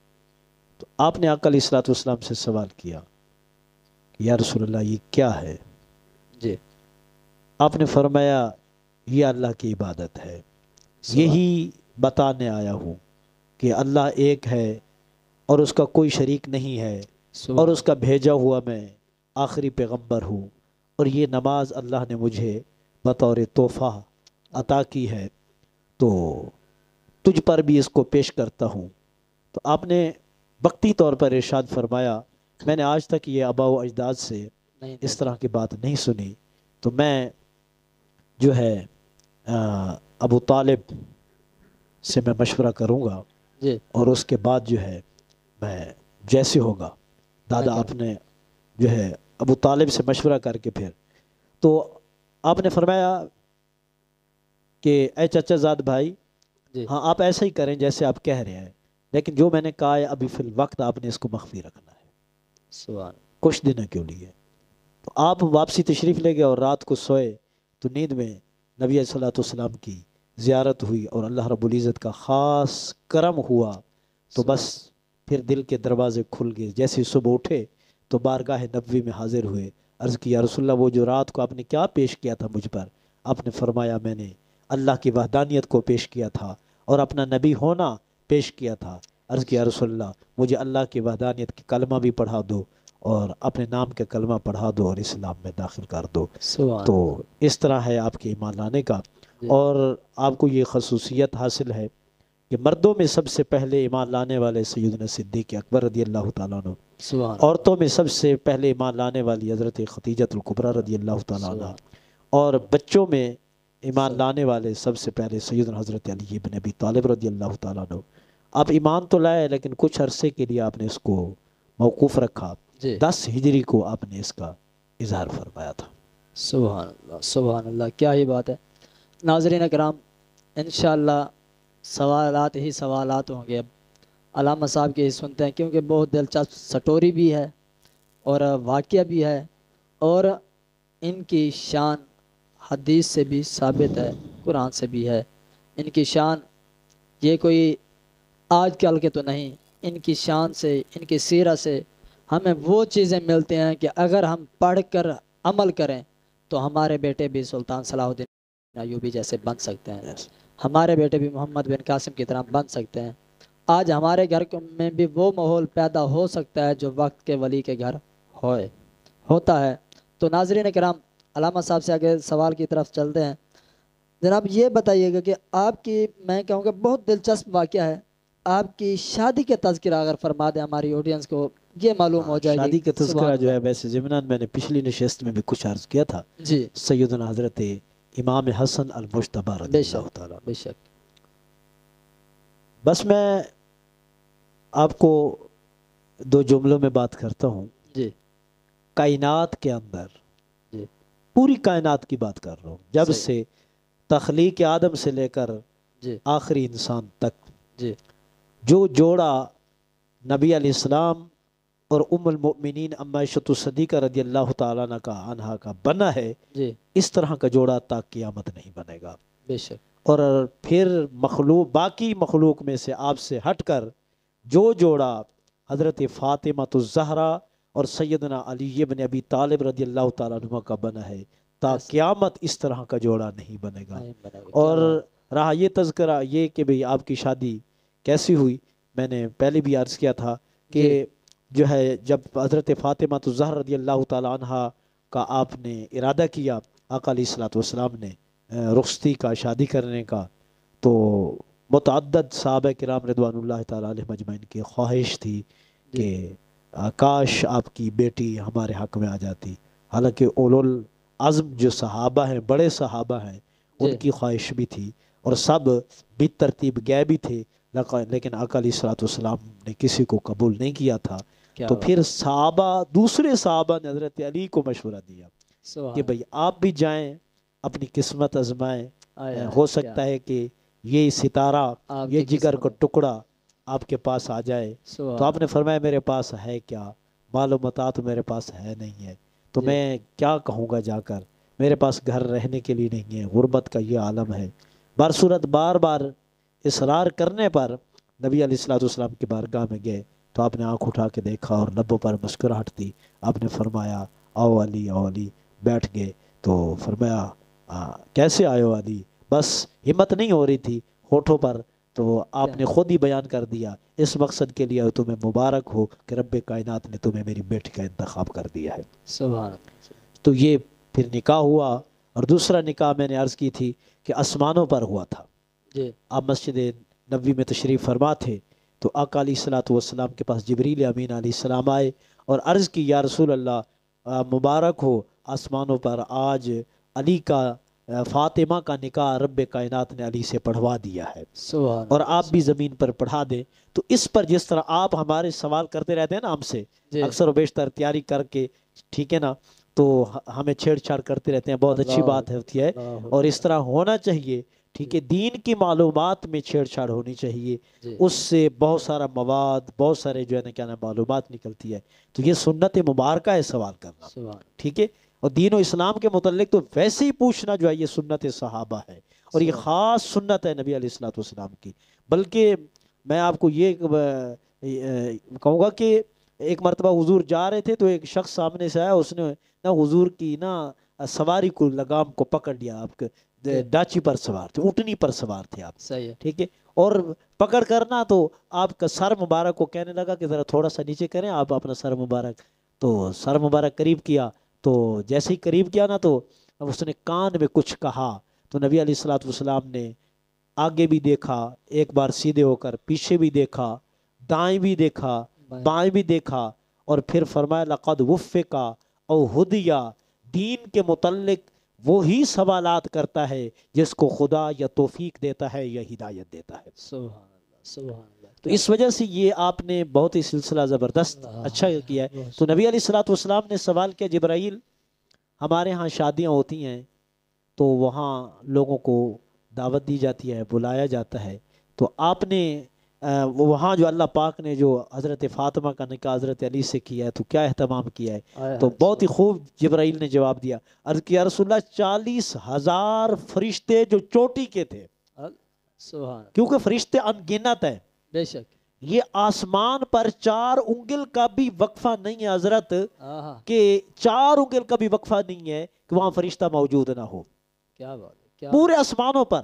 تو آپ نے آقا علیہ السلام سے سوال کیا کہ یا رسول اللہ یہ کیا ہے؟ جی، آپ نے فرمایا یہ اللہ کی عبادت ہے، یہی بتانے آیا ہوں کہ اللہ ایک ہے اور اس کا کوئی شریک نہیں ہے، اور اس کا بھیجا ہوا میں آخری پیغمبر ہوں، اور یہ نماز اللہ نے مجھے بطور تحفہ عطا کی ہے، تو تجھ پر بھی اس کو پیش کرتا ہوں۔ تو آپ نے وقتی طور پر ارشاد فرمایا، میں نے آج تک یہ آباء و اجداد سے اس طرح کی بات نہیں سنی، تو میں جو ہے ابو طالب سے میں مشورہ کروں گا، جی، اور اس کے بعد جو ہے میں جیسے ہوگا دادا آپ نے جو ہے ابو طالب سے مشورہ کر کے پھر تو آپ نے فرمایا کہ اے چچا زاد بھائی، جی، ہاں آپ ایسا ہی کریں جیسے آپ کہہ رہے ہیں، لیکن جو میں نے کہا ہے ابھی فی الوقت آپ نے اس کو مخفی رکھنا ہے، سبحان، کچھ دنوں کے لیے۔ تو آپ واپسی تشریف لے گئے اور رات کو سوئے تو نیند میں نبی علیہ السلام کی زیارت ہوئی، اور اللہ رب العزت کا خاص کرم ہوا، تو بس پھر دل کے دروازے کھل گئے، جیسے صبح اٹھے تو بارگاہ نبوی میں حاضر ہوئے، عرض کی یا رسول اللہ وہ جو رات کو آپ نے کیا پیش کیا تھا مجھ پر؟ آپ نے فرمایا میں نے اللہ کی وحدانیت کو پیش کیا تھا اور اپنا نبی ہونا پیش کیا تھا۔ عرض کی یا رسول اللہ مجھے اللہ کی وحدانیت کی کلمہ بھی پڑھا دو اور اپنے نام کے کلمہ پڑھا دو اور اسلام میں داخل کر دو۔ تو اس طرح ہے آپ کے ایمان لانے کا۔ اور آپ کو یہ خصوصیت حاصل ہے کہ مردوں میں سب سے پہلے ایمان لانے والے سیدنا صدیق اکبر رضی اللہ تعالیٰ عنہ، عورتوں میں سب سے پہلے ایمان لانے والی حضرت خدیجۃ الکبریٰ رضی اللہ تعالیٰ عنہ، اور بچوں میں ایمان لانے والے سب سے پہلے سیدنا حضرت علی بن ابی طالب رضی اللہ تعالیٰ عنہ۔ آپ ایمان تو لائے لیکن کچھ عرصے کے لیے آپ نے اس کو موقوف رکھا، 10 ہجری کو آپ نے اس کا اظہار فرمایا تھا۔ سبحان اللہ، سبحان اللہ، کیا ہی بات ہے۔ ناظرین کرام، انشاءاللہ سوالات ہی سوالات ہوں گے۔ اب علامہ صاحب کے ہی سنتے ہیں کیونکہ بہت دلچسپ سٹوری بھی ہے اور واقعہ بھی ہے، اور ان کی شان حدیث سے بھی ثابت ہے، قرآن سے بھی ہے۔ ان کی شان یہ کوئی آج کل کے تو نہیں، ان کی شان سے، ان کی سیرت سے ہمیں وہ چیزیں ملتی ہیں کہ اگر ہم پڑھ کر عمل کریں تو ہمارے بیٹے بھی سلطان صلاح الدین ایوبی جیسے بن سکتے ہیں، ہمارے بیٹے بھی محمد بن قاسم کی طرح بن سکتے ہیں۔ آج ہمارے گھر میں بھی وہ ماحول پیدا ہو سکتا ہے جو وقت کے ولی کے گھر ہوتا ہے۔ تو ناظرین کرام، علامہ صاحب سے آگے سوال کی طرف چلتے ہیں۔ جناب یہ بتائیے گا کہ آپ کی، میں کہوں گا بہت دلچسپ واقعہ ہے، آپ کی شادی کے تذکرہ اگر فرما دیں ہماری آڈینس کو، یہ معلوم ہو جائے گی۔ شادی کا تذکرہ جو ہے ویسے ضمناً میں نے پچھلی نشست میں بھی کچھ عرض کیا تھا، جی، سیدنا حضرت امام حسن المجتبی رضی اللہ تعالیٰ عنہ۔ بے شک۔ بس میں آپ کو 2 جملوں میں بات کرتا ہوں۔ جی، کائنات کے اندر، جی، پوری کائنات کی بات کر رہا ہوں، جب صحیح۔ سے تخلیق آدم سے لے کر جی، آخری انسان تک جی، جو جوڑا نبی علیہ السلام اور ام المؤمنین ام عائشہ صدیقہ رضی اللہ تعالیٰ عنہا کا بنا ہے، جی، اس طرح کا جوڑا تا قیامت نہیں بنے گا۔ بے شک۔ اور پھر مخلوق، باقی مخلوق میں سے آپ سے ہٹ کر جو جوڑا حضرت فاطمہ الزہرا اور سیدنا علی بن ابی طالب رضی اللہ تعالیٰ عنہ کا بنا ہے، تا قیامت اس طرح کا جوڑا نہیں بنے گا۔ اور رہا یہ تذکرہ یہ کہ بھئی آپ کی شادی کیسی ہوئی، میں نے پہلے بھی عرض کیا تھا کہ جو ہے جب حضرت فاطمہ الزہرا رضی اللہ تعالیٰ عنہ کا آپ نے ارادہ کیا، آقا علیہ الصلوۃ والسلام نے رخصتی کا، شادی کرنے کا، تو متعدد صحابہ کرام رضوان اللہ تعالیٰ علیہ مجمعین کی خواہش تھی کہ کاش آپ کی بیٹی ہمارے حق میں آ جاتی۔ حالانکہ اولو العزم جو صحابہ ہیں، بڑے صحابہ ہیں، ان کی خواہش بھی تھی اور سب بالترتیب گئے بھی تھے، لیکن آقا علیہ الصلوۃ والسلام نے کسی کو قبول نہیں کیا تھا۔ تو پھر صحابہ، دوسرے صحابہ نے حضرت علی کو مشورہ دیا کہ بھئی آپ بھی جائیں، اپنی قسمت آزمائیں، ہو سکتا ہے کہ یہ ستارہ، یہ جگر کا ٹکڑا آپ کے پاس آ جائے۔ تو آپ نے فرمایا میرے پاس ہے کیا، معلومات میرے پاس ہے نہیں ہے، تو میں کیا کہوں گا جا کر، میرے پاس گھر رہنے کے لیے نہیں ہے، غربت کا یہ عالم ہے۔ برصورت بار بار اصرار کرنے پر نبی علیہ الصلوۃ والسلام کی بارگاہ میں گئے تو آپ نے آنکھ اٹھا کے دیکھا اور لبوں پر مسکراہٹ تھی۔ آپ نے فرمایا آؤ علی، آؤ علی، بیٹھ گئے۔ تو فرمایا کیسے آئے ہو علی؟ بس ہمت نہیں ہو رہی تھی ہونٹوں پر، تو آپ نے خود ہی بیان کر دیا، اس مقصد کے لیے تمہیں مبارک ہو کہ رب کائنات نے تمہیں میری بیٹی کا انتخاب کر دیا ہے۔ سبحان۔ تو یہ پھر نکاح ہوا، اور دوسرا نکاح میں نے عرض کی تھی کہ آسمانوں پر ہوا تھا۔ آپ مسجد نبوی میں تشریف فرما تھے تو آقا علیہ الصلوۃ والسلام کے پاس جبریل امین علیہ السلام آئے اور عرض کی یا رسول اللہ مبارک ہو، آسمانوں پر آج علی کا، فاطمہ کا نکاح رب کائنات نے علی سے پڑھوا دیا ہے، اور آپ بھی زمین پر پڑھا دیں۔ تو اس پر جس طرح آپ ہمارے سوال کرتے رہتے ہیں نا ہم سے اکثر و بیشتر تیاری کر کے، ٹھیک ہے نا، تو ہمیں چھیڑ چھاڑ کرتے رہتے ہیں، بہت اچھی بات ہوتی ہے اور اس طرح ہونا چاہیے، ٹھیک ہے۔ دین کی معلومات میں چھیڑ چھاڑ ہونی چاہیے، اس سے بہت سارا مواد، بہت سارے جو ہے نا کیا نا معلومات نکلتی ہے۔ تو یہ سنت مبارکہ ہے سوال کرنا، ٹھیک ہے۔ اور دین و اسلام کے متعلق تو ویسے ہی پوچھنا جو ہے یہ سنت صحابہ ہے، اور یہ خاص سنت ہے نبی علیہ الصلوۃ والسلام کی۔ بلکہ میں آپ کو یہ کہوں گا کہ ایک مرتبہ حضور جا رہے تھے تو ایک شخص سامنے سے آیا، اس نے نہ حضور کی نہ سواری کو لگام کو پکڑ لیا، آپ کے ڈاچی پر سوار تھے، اونٹنی پر سوار تھے آپ، صحیح ہے، ٹھیک ہے، اور پکڑ کرنا تو آپ کا سر مبارک کو کہنے لگا کہ ذرا تھوڑا سا نیچے کریں آپ اپنا سر مبارک، تو سر مبارک قریب کیا، تو جیسے ہی قریب کیا نا تو اس نے کان میں کچھ کہا، تو نبی علیہ الصلوۃ والسلام نے آگے بھی دیکھا ایک بار سیدھے ہو کر، پیچھے بھی دیکھا، دائیں بھی دیکھا، بائیں بھی دیکھا، اور پھر فرمایا لقد وفقا او ہدیہ، دین کے متعلق وہی سوالات کرتا ہے جس کو خدا یا توفیق دیتا ہے یا ہدایت دیتا ہے۔ سبحان اللہ، سبحان اللہ، تو اس وجہ سے یہ آپ نے بہت ہی سلسلہ زبردست اچھا کیا ہے۔ تو نبی علیہ الصلوۃ والسلام نے سوال کیا، جبرائیل ہمارے ہاں شادیاں ہوتی ہیں تو وہاں لوگوں کو دعوت دی جاتی ہے، بلایا جاتا ہے، تو آپ نے وہاں جو اللہ پاک نے جو حضرت فاطمہ کا نکاح حضرت علی سے کیا ہے تو کیا اہتمام کیا ہے؟ تو بہت ہی خوب جبرائیل نے جواب دیا، عرض کیا رسول اللہ 40,000 فرشتے جو چوٹی کے تھے، سبحان، کیونکہ فرشتے ان گنت ہیں، بے شک، یہ آسمان پر 4 انگل کا بھی وقفہ نہیں ہے حضرت، کہ 4 انگل کا بھی وقفہ نہیں ہے کہ وہاں فرشتہ موجود نہ ہو، کیا بات ہے، کیا پورے آسمانوں پر،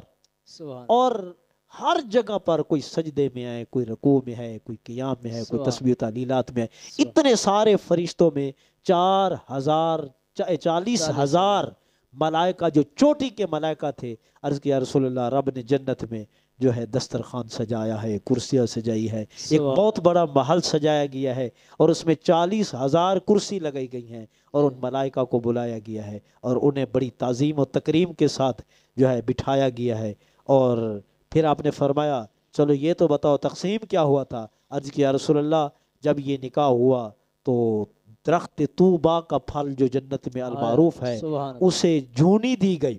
سبحان، اور ہر جگہ پر، کوئی سجدے میں ہے، کوئی رکوع میں ہے، کوئی قیام میں ہے، کوئی تسبیح و تعلیلات میں ہے، اتنے سارے فرشتوں میں 40,000 ملائکہ جو چوٹی کے ملائکہ تھے، عرض کیا رسول اللہ رب نے جنت میں جو ہے دسترخوان سجایا ہے، کرسیاں سجائی ہے، ایک بہت بڑا محل سجایا گیا ہے، اور اس میں 40,000 کرسی لگائی گئی ہیں، اور ان ملائکہ کو بلایا گیا ہے، اور انہیں بڑی تعظیم و تکریم کے ساتھ جو ہے بٹھایا گیا ہے، اور پھر آپ نے فرمایا چلو یہ تو بتاؤ تقسیم کیا ہوا تھا؟ عرض کیا رسول اللہ جب یہ نکاح ہوا تو درخت طوبا کا پھل جو جنت میں المعروف ہے اسے جھونی دی گئی،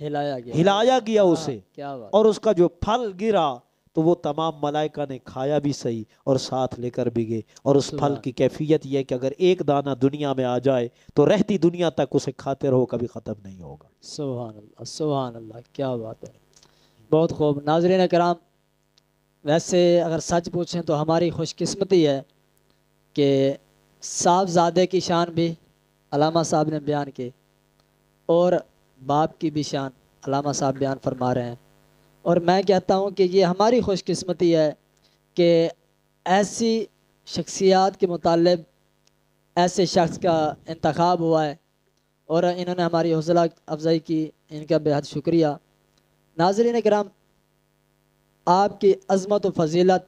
ہلایا گیا اسے، اور اس کا جو پھل گرا تو وہ تمام ملائکہ نے کھایا بھی صحیح اور ساتھ لے کر بھی گئے، اور اس پھل کی کیفیت یہ ہے کہ اگر ایک دانہ دنیا میں آ جائے تو رہتی دنیا تک اسے کھاتے رہو، کبھی ختم نہیں ہوگا۔ سبحان اللہ، سبحان اللہ، کیا بات ہے، بہت خوب۔ ناظرین کرام، ویسے اگر سچ پوچھیں تو ہماری خوش قسمتی ہے کہ صاحبزادے کی شان بھی علامہ صاحب نے بیان کی، اور باپ کی بھی شان علامہ صاحب بیان فرما رہے ہیں، اور میں کہتا ہوں کہ یہ ہماری خوش قسمتی ہے کہ ایسی شخصیات کے متعلق ایسے شخص کا انتخاب ہوا ہے، اور انہوں نے ہماری حوصلہ افزائی کی، ان کا بے حد شکریہ۔ ناظرین کرام، آپ کی عظمت و فضیلت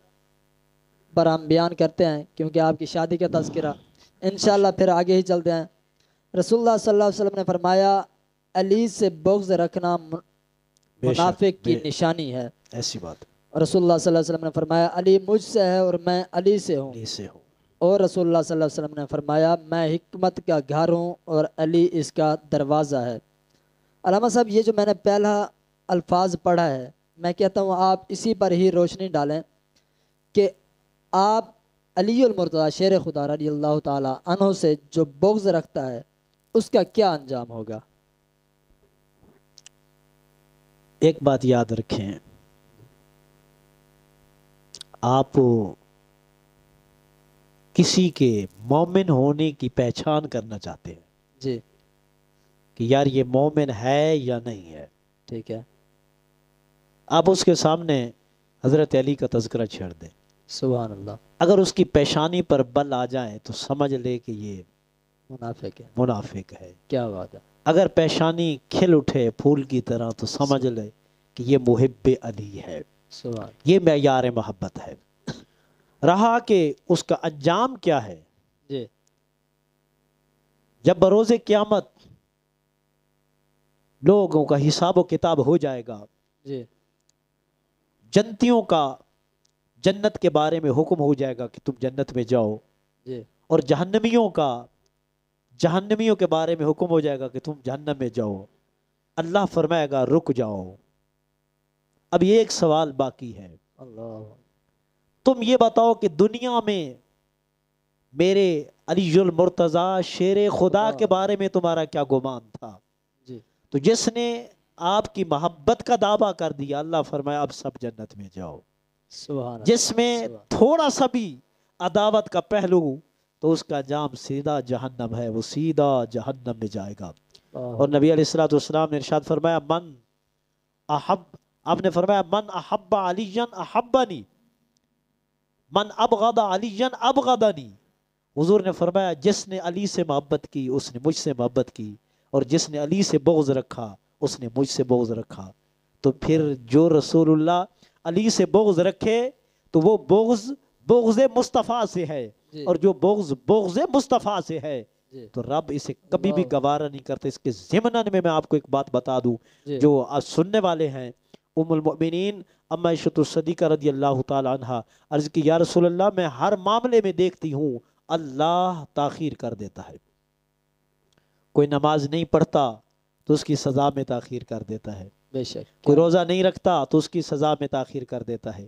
پر ہم بیان کرتے ہیں کیونکہ آپ کی شادی کا تذکرہ، انشاءاللہ پھر آگے ہی چلتے ہیں۔ رسول اللہ صلی اللہ علیہ وسلم نے فرمایا علی سے بغض رکھنا منافق کی نشانی ہے، ایسی بات، رسول اللہ صلی اللہ علیہ وسلم نے فرمایا علی مجھ سے ہے اور میں علی سے ہوں، اور رسول اللہ صلی اللہ علیہ وسلم نے فرمایا میں حکمت کا گھر ہوں اور علی اس کا دروازہ ہے۔ علامہ صاحب یہ جو میں نے پہلا الفاظ پڑھا ہے، میں کہتا ہوں آپ اسی پر ہی روشنی ڈالیں کہ آپ علی المرتضیٰ شیر خدا رضی اللہ تعالی عنہ سے جو بغض رکھتا ہے اس کا کیا انجام ہوگا؟ ایک بات یاد رکھیں، آپ کسی کے مومن ہونے کی پہچان کرنا چاہتے ہیں جی کہ یار یہ مومن ہے یا نہیں ہے، ٹھیک ہے، آپ اس کے سامنے حضرت علی کا تذکرہ چھیڑ دیں، سبحان اللہ، اگر اس کی پیشانی پر بل آ جائے تو سمجھ لے کہ یہ منافق ہے، کیا بات ہے، اگر پیشانی کھل اٹھے پھول کی طرح تو سمجھ لے کہ یہ محب علی ہے، یہ معیار محبت ہے۔ رہا کہ اس کا انجام کیا ہے، جی جب بروز قیامت لوگوں کا حساب و کتاب ہو جائے گا، جی جنتیوں کا جنت کے بارے میں حکم ہو جائے گا کہ تم جنت میں جاؤ، جی، اور جہنمیوں کے بارے میں حکم ہو جائے گا کہ تم جہنم میں جاؤ، اللہ فرمائے گا رک جاؤ، اب یہ ایک سوال باقی ہے، اللہ، تم یہ بتاؤ کہ دنیا میں میرے علی المرتضیٰ شیر خدا کے بارے میں تمہارا کیا گمان تھا؟ جی، تو جس نے آپ کی محبت کا دعویٰ کر دیا، اللہ فرمایا اب سب جنت میں جاؤ، سبحان، جس میں تھوڑا سا بھی عداوت کا پہلو تو اس کا انجام سیدھا جہنم ہے، وہ سیدھا جہنم میں جائے گا۔ اور نبی علیہ الصلوۃ والسلام نے ارشاد فرمایا من احب، آپ نے فرمایا من احب علی احبنی من ابغض علی ابغضنی۔ حضور نے فرمایا جس نے علی سے محبت کی اس نے مجھ سے محبت کی، اور جس نے علی سے بغض رکھا اس نے مجھ سے بغض رکھا۔ تو پھر جو رسول اللہ علی سے بغض رکھے تو وہ بغض بغض مصطفیٰ سے ہے، اور جو بغض بغض مصطفیٰ سے ہے تو رب اسے کبھی بھی گوارا نہیں کرتے۔ اس کے ضمن میں آپ کو ایک بات بتا دوں، جو سننے والے ہیں، ام المؤمنین اما عائشہ صدیقہ رضی اللہ تعالی عنہ عرض کی یا رسول اللہ میں ہر معاملے میں دیکھتی ہوں اللہ تاخیر کر دیتا ہے، کوئی نماز نہیں پڑھتا تو اس کی سزا میں تاخیر کر دیتا ہے، بے شک کوئی روزہ نہیں رکھتا تو اس کی سزا میں تاخیر کر دیتا ہے،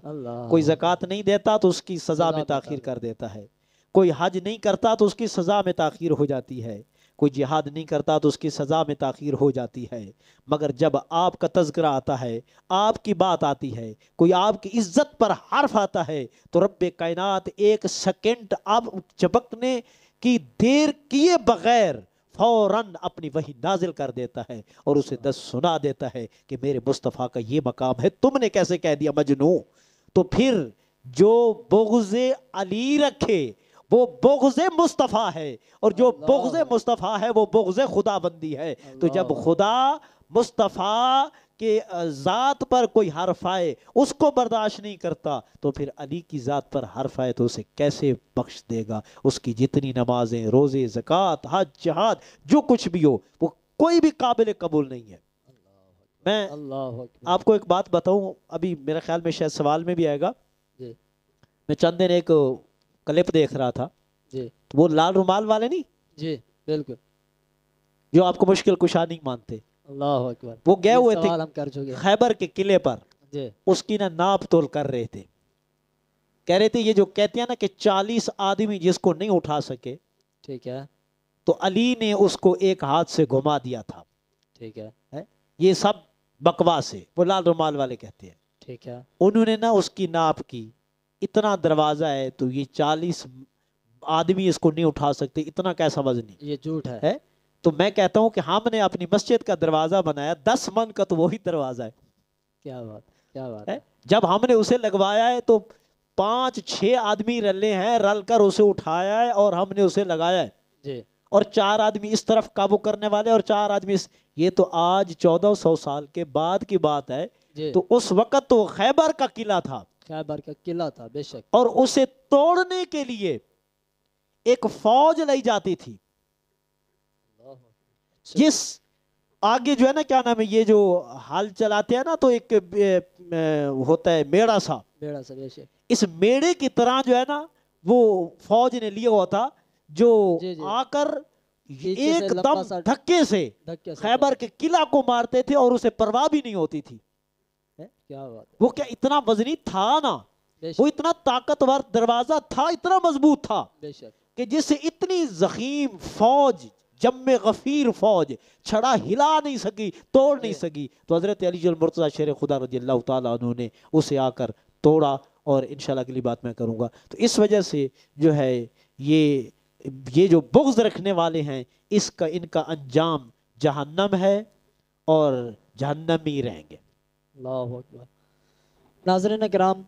کوئی زکوٰۃ نہیں دیتا تو اس کی سزا میں تاخیر کر دیتا ہے، کوئی حج نہیں کرتا تو اس کی سزا میں تاخیر ہو جاتی ہے، کوئی جہاد نہیں کرتا تو اس کی سزا میں تاخیر ہو جاتی ہے۔ مگر جب آپ کا تذکرہ آتا ہے، آپ کی بات آتی ہے، کوئی آپ کی عزت پر حرف آتا ہے تو رب کائنات ایک سیکنڈ آپ چپکنے کی دیر کیے بغیر فوراً اپنی وحی نازل کر دیتا ہے اور اسے سنا دیتا ہے کہ میرے مصطفیٰ کا یہ مقام ہے، تم نے کیسے کہہ دیا مجنوں۔ تو پھر جو بغض علی رکھے وہ بغض مصطفیٰ ہے، اور جو بغض مصطفیٰ ہے وہ بغض خدا بندی ہے۔ تو جب خدا مصطفیٰ کہ ذات پر کوئی حرف آئے اس کو برداشت نہیں کرتا تو پھر علی کی ذات پر حرف آئے تو اسے کیسے بخش دے گا؟ اس کی جتنی نمازیں، روزے، زکوٰۃ، حج، جہاد جو کچھ بھی ہو وہ کوئی بھی قابل قبول نہیں ہے۔ میں آپ کو ایک بات بتاؤں، ابھی میرے خیال میں شاید سوال میں بھی آئے گا، میں چند دن ایک کلپ دیکھ رہا تھا، وہ لال رومال والے نہیں، جی بالکل، جو آپ کو مشکل کشا نہیں مانتے، اللہ اکبر، وہ گئے ہوئے تھے خیبر کے قلعے پر، اس کی ناپ تول کر رہے تھے، کہہ رہے تھے یہ جو کہتے ہیں نا کہ 40 آدمی جس کو نہیں اٹھا سکے، ٹھیک ہے، تو علی نے اس کو ایک ہاتھ سے گھما دیا تھا، ٹھیک ہے، یہ سب بکواس ہے، وہ لال رومال والے کہتے ہیں، ٹھیک ہے، انہوں نے نا اس کی ناپ کی، اتنا دروازہ ہے تو یہ 40 آدمی اس کو نہیں اٹھا سکتے، اتنا کیسا وزنی، یہ جھوٹ ہے۔ تو میں کہتا ہوں کہ ہم نے اپنی مسجد کا دروازہ بنایا 10 من کا تو وہی دروازہ ہے، کیا بات، کیا بات ہے، جب ہم نے اسے لگوایا ہے تو 5-6 آدمی رلے ہیں، رل کر اسے اٹھایا ہے اور ہم نے اسے لگایا ہے جی، اور 4 آدمی اس طرف قابو کرنے والے اور 4 آدمی یہ تو آج 1400 سال کے بعد کی بات ہے جی۔ تو اس وقت تو خیبر کا قلعہ تھا، خیبر کا قلعہ تھا بے شک، اور اسے توڑنے کے لیے ایک فوج لائی جاتی تھی، جس آگے جو ہے نا کیا نام ہے، یہ جو حال چلاتے ہیں نا تو ایک ہوتا ہے میڑا سا، اس میڑے کی طرح جو ہے نا وہ فوج نے لیا ہوا تھا جو آ کر ایک دم دھکے سے خیبر کے قلعہ کو مارتے تھے اور اسے پرواہ بھی نہیں ہوتی تھی۔ وہ کیا اتنا وزنی تھا نا، وہ اتنا طاقتور دروازہ تھا، اتنا مضبوط تھا کہ جس سے اتنی ضخیم فوج، جم غفیر فوج چھڑا ہلا نہیں سکی، توڑ نہیں سکی، تو حضرت علی المرتضیٰ شیر خدا رضی اللہ تعالیٰ عنہ نے اسے آ کر توڑا، اور انشاءاللہ اگلی بات میں کروں گا۔ تو اس وجہ سے جو ہے یہ جو بغض رکھنے والے ہیں ان کا انجام جہنم ہے اور جہنم ہی رہیں گے۔ اللہ اکبر۔ ناظرین کرام،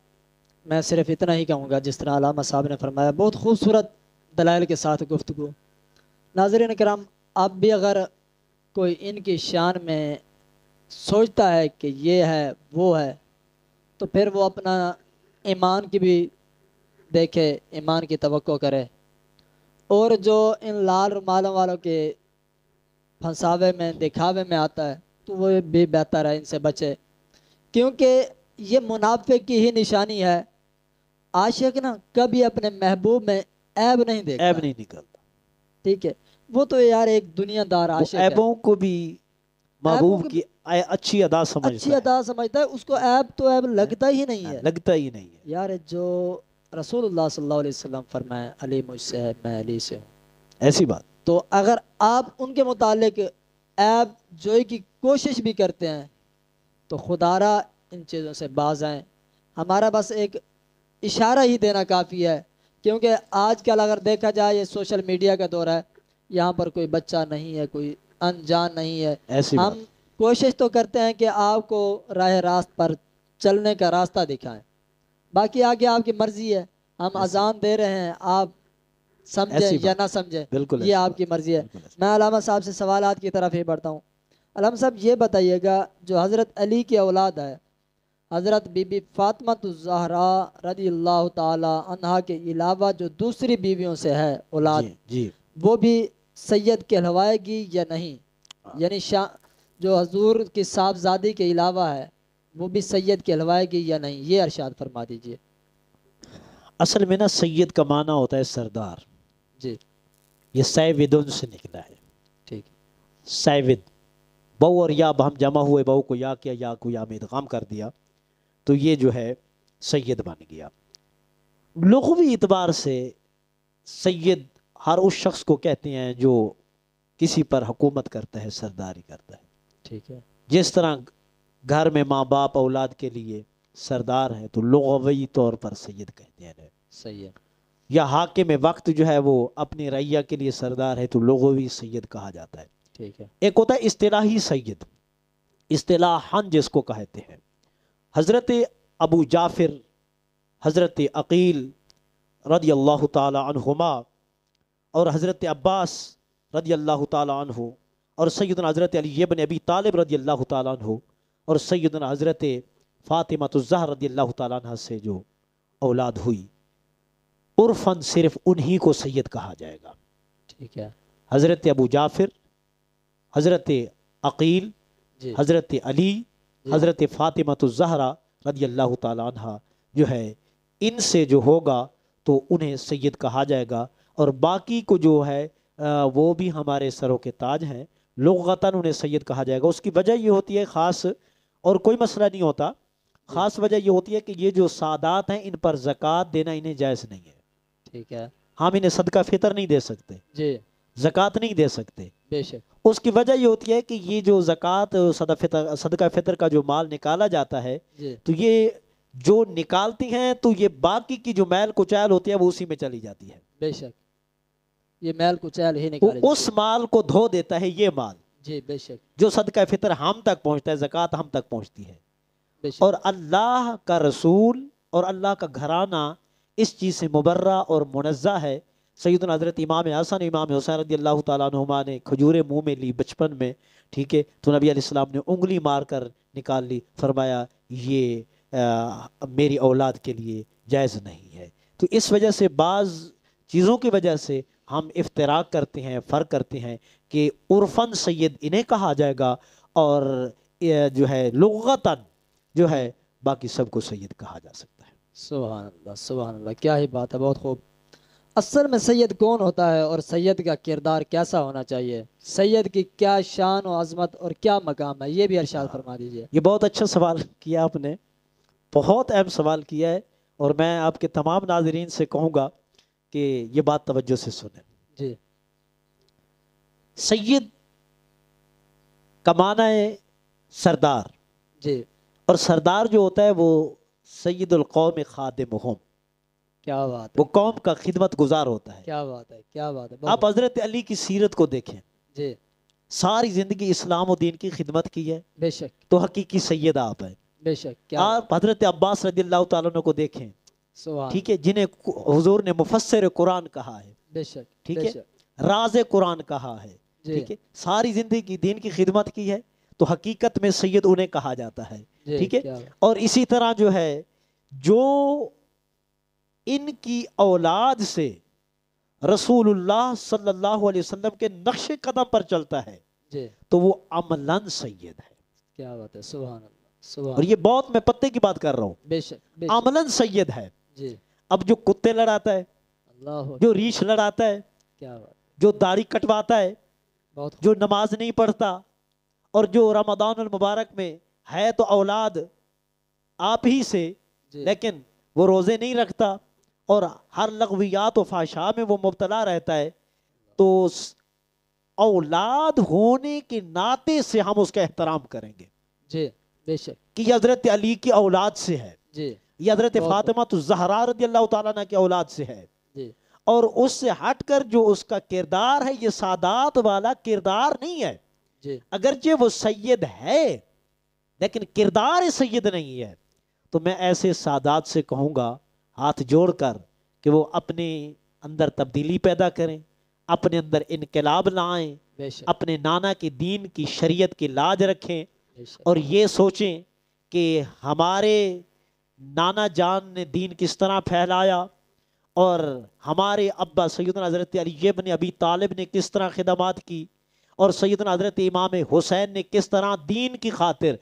میں صرف اتنا ہی کہوں گا جس طرح علامہ صاحب نے فرمایا، بہت خوبصورت دلائل کے ساتھ گفتگو۔ ناظرین کرام، اب بھی اگر کوئی ان کی شان میں سوچتا ہے کہ یہ ہے وہ ہے تو پھر وہ اپنا ایمان کی بھی دیکھے، ایمان کی توقع کرے، اور جو ان لال رومالوں والوں کے پھنساوے میں، دکھاوے میں آتا ہے تو وہ بھی بہتر ہے ان سے بچے، کیونکہ یہ منافق کی ہی نشانی ہے۔ عاشق نا کبھی اپنے محبوب میں عیب نہیں دیکھتا، عیب نہیں نکلتا، ٹھیک ہے، وہ تو یار ایک دنیا دار عاشق ہے، عیبوں کو بھی محبوب کی اچھی ادا سمجھتا ہے، اس کو عیب تو عیب لگتا ہی نہیں ہے، لگتا ہی نہیں ہے یار۔ جو رسول اللہ صلی اللہ علیہ وسلم فرمائے علی مجھ سے ہے، میں علی سے ہوں، ایسی بات، تو اگر آپ ان کے متعلق عیب جوئی کی کوشش بھی کرتے ہیں تو خدارا ان چیزوں سے باز آئیں۔ ہمارا بس ایک اشارہ ہی دینا کافی ہے کیونکہ آج کل اگر دیکھا جائے یہ سوشل میڈیا کا دور ہے، یہاں پر کوئی بچہ نہیں ہے، کوئی انجان نہیں ہے، ایسی بات ہم کوشش تو کرتے ہیں کہ آپ کو راہ راست پر چلنے کا راستہ دکھائیں، باقی آگے آپ کی مرضی ہے، ہم اذان دے رہے ہیں، آپ سمجھیں ایسی یا بات نہ سمجھیں بالکل یہ ایسی آپ کی بات مرضی ہے۔ بالکل ایسی میں علامہ صاحب سے سوالات کی طرف ہی بڑھتا ہوں۔ علامہ صاحب یہ بتائیے گا، جو حضرت علی کی اولاد ہے، حضرت بی بی فاطمہ الزہرا رضی اللہ تعالی عنہا کے علاوہ جو دوسری بیویوں سے ہے اولاد، جی جی وہ بھی سید کہلوائے گی یا نہیں؟ یعنی جو حضور کی صاحبزادی کے علاوہ ہے وہ بھی سید کہلوائے گی یا نہیں، یہ ارشاد فرما دیجئے۔ اصل میں نا سید کا معنی ہوتا ہے سردار، جی یہ سیودن سے نکلا ہے، ٹھیک ہے۔ سیود، بہو اور یا ہم جمع ہوئے، بہو کو یا کیا، یا کو یا میں ادغام کر دیا تو یہ جو ہے سید بن گیا۔ لغوی اعتبار سے سید ہر اس شخص کو کہتے ہیں جو کسی پر حکومت کرتا ہے، سرداری کرتا ہے۔ ٹھیک ہے۔ جس طرح گھر میں ماں باپ اولاد کے لیے سردار ہے تو لغوی طور پر سید کہتے ہیں۔ صحیح ہے۔ یا حاکم وقت جو ہے وہ اپنی رعیہ کے لیے سردار ہے تو لغوی سید کہا جاتا ہے۔ ٹھیک ہے۔ ایک ہوتا ہے اصطلاحی سید، اصطلاحاً جس کو کہتے ہیں۔ حضرت ابو جعفر، حضرت عقیل رضی اللہ تعالی عنہما اور حضرت عباس رضی اللہ تعالی عنہ اور سیدنا حضرت علی بن ابی طالب رضی اللہ تعالی عنہ اور سیدنا حضرت فاطمہ الزہرا رضی اللہ تعالی عنہ سے جو اولاد ہوئی، عرفاً صرف انہی کو سید کہا جائے گا۔ ٹھیک ہے۔ حضرت ابو جعفر، حضرت عقیل، جی حضرت علی، جی۔ حضرت فاطمہ الزہرا رضی اللہ تعالی عنہ جو ہے ان سے جو ہوگا تو انہیں سید کہا جائے گا، اور باقی کو جو ہے وہ بھی ہمارے سروں کے تاج ہیں، لغتاً انہیں سید کہا جائے گا۔ اس کی وجہ یہ ہوتی ہے خاص، اور کوئی مسئلہ نہیں ہوتا، خاص وجہ یہ ہوتی ہے کہ یہ جو سادات ہیں ان پر زکوٰۃ دینا انہیں جائز نہیں ہے۔ ٹھیک ہے۔ ہم انہیں صدقہ فطر نہیں دے سکتے، جی زکوٰۃ نہیں دے سکتے۔ بے شک۔ اس کی وجہ یہ ہوتی ہے کہ یہ جو زکوٰۃ صدقہ فطر کا جو مال نکالا جاتا ہے جی تو یہ جو نکالتی ہیں تو یہ باقی کی جو میل کچیل ہوتی ہے وہ اسی میں چلی جاتی ہے، بے شک، یہ میل کچیل ہی وہ نکالے اس مال کو دھو دیتا ہے۔ یہ مال جی بے شک جو صدقہ فطر ہم تک پہنچتا ہے، زکوٰۃ ہم تک پہنچتی ہے، بے شک۔ اور اللہ کا رسول اور اللہ کا گھرانہ اس چیز سے مبرہ اور منزہ ہے۔ سیدنا حضرت امام حسن امام حسین رضی اللہ تعالیٰ عنہما نے کھجوریں منہ میں لی بچپن میں، ٹھیک ہے، تو نبی علیہ السلام نے انگلی مار کر نکال لی، فرمایا یہ میری اولاد کے لیے جائز نہیں ہے۔ تو اس وجہ سے بعض چیزوں کی وجہ سے ہم افتراق کرتے ہیں، فرق کرتے ہیں کہ عرفاً سید انہیں کہا جائے گا، اور جو ہے لغتاً جو ہے باقی سب کو سید کہا جا سکتا ہے۔ سبحان اللہ سبحان اللہ، کیا ہی بات ہے، بہت خوب۔ اصل میں سید کون ہوتا ہے اور سید کا کردار کیسا ہونا چاہیے؟ سید کی کیا شان و عظمت اور کیا مقام ہے، یہ بھی ارشاد فرما دیجئے۔ یہ بہت اچھا سوال کیا آپ نے، بہت اہم سوال کیا ہے، اور میں آپ کے تمام ناظرین سے کہوں گا کہ یہ بات توجہ سے سنیں۔ جی سید کا معنی ہے سردار، جی اور سردار جو ہوتا ہے وہ سید القوم خادمہم، کیا بات ہے، وہ قوم کا خدمت گزار ہوتا ہے۔ کیا بات ہے، کیا بات ہے، آپ حضرت علی کی سیرت کو دیکھیں، جی ساری زندگی اسلام و دین کی خدمت کی ہے، بے شک تو حقیقی سید آپ ہیں۔ بے شک، کیا آپ حضرت عباس رضی اللہ تعالیٰ عنہ کو دیکھیں، سبحان، ٹھیک ہے، جنہیں حضور نے مفسر قرآن کہا ہے، بے شک ٹھیک بے ہے، شک، راز قرآن کہا ہے، جی ٹھیک ہے، ساری زندگی دین کی خدمت کی ہے، تو حقیقت میں سید انہیں کہا جاتا ہے، جی ٹھیک ہے۔ کیا بات، اور اسی طرح جو ہے جو ان کی اولاد سے رسول اللہ صلی اللہ علیہ وسلم کے نقش قدم پر چلتا ہے جی تو وہ عملاً سید ہے۔ کیا بات ہے، سبحان اللہ سبحان، اور یہ بہت میں پتے کی بات کر رہا ہوں، بے شک بے شک، عملاً سید ہے۔ جی اب جو کتے لڑاتا ہے، اللہ اکبر، جو ریچھ لڑاتا ہے، کیا بات، جو داڑھی کٹواتا ہے، بہت خوب، جو نماز نہیں پڑھتا، اور جو رمضان المبارک میں ہے تو اولاد آپ ہی سے جی لیکن وہ روزے نہیں رکھتا اور ہر لغویات و فحشاء میں وہ مبتلا رہتا ہے، تو اولاد ہونے کے ناطے سے ہم اس کا احترام کریں گے جی بے شک، کہ یہ حضرت علی کی اولاد سے ہے، جی یہ حضرت بہت فاطمہ الزہرا رضی اللہ تعالیٰ عنہ کی اولاد سے ہے، جی اور اس سے ہٹ کر جو اس کا کردار ہے یہ سادات والا کردار نہیں ہے. جی اگرچہ وہ سید ہے لیکن کردار سید نہیں ہے. تو میں ایسے سادات سے کہوں گا ہاتھ جوڑ کر کہ وہ اپنے اندر تبدیلی پیدا کریں، اپنے اندر انقلاب لائیں، بے شک اپنے نانا کے دین کی شریعت کی لاج رکھیں، بے شک اور یہ سوچیں کہ ہمارے نانا جان نے دین کس طرح پھیلایا اور ہمارے ابا سیدنا حضرت علی بن ابی طالب نے کس طرح خدمات کی، اور سیدنا حضرت امام حسین نے کس طرح دین کی خاطر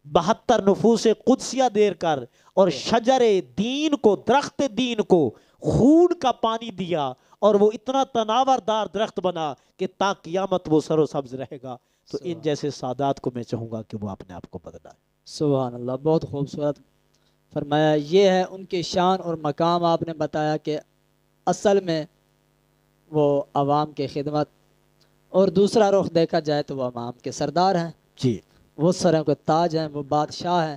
72 نفوس قدسیہ دیر کر اور شجر دین کو، درخت دین کو خون کا پانی دیا اور وہ اتنا تناور دار درخت بنا کہ تا قیامت وہ سر و سبز رہے گا. تو ان جیسے سادات کو میں چاہوں گا کہ وہ اپنے آپ کو بدلائے. سبحان اللہ، بہت خوبصورت فرمایا. یہ ہے ان کی شان اور مقام. آپ نے بتایا کہ اصل میں وہ عوام کی خدمت، اور دوسرا رخ دیکھا جائے تو وہ عوام کے سردار ہیں، جی وہ سروں کے تاج ہیں، وہ بادشاہ ہیں.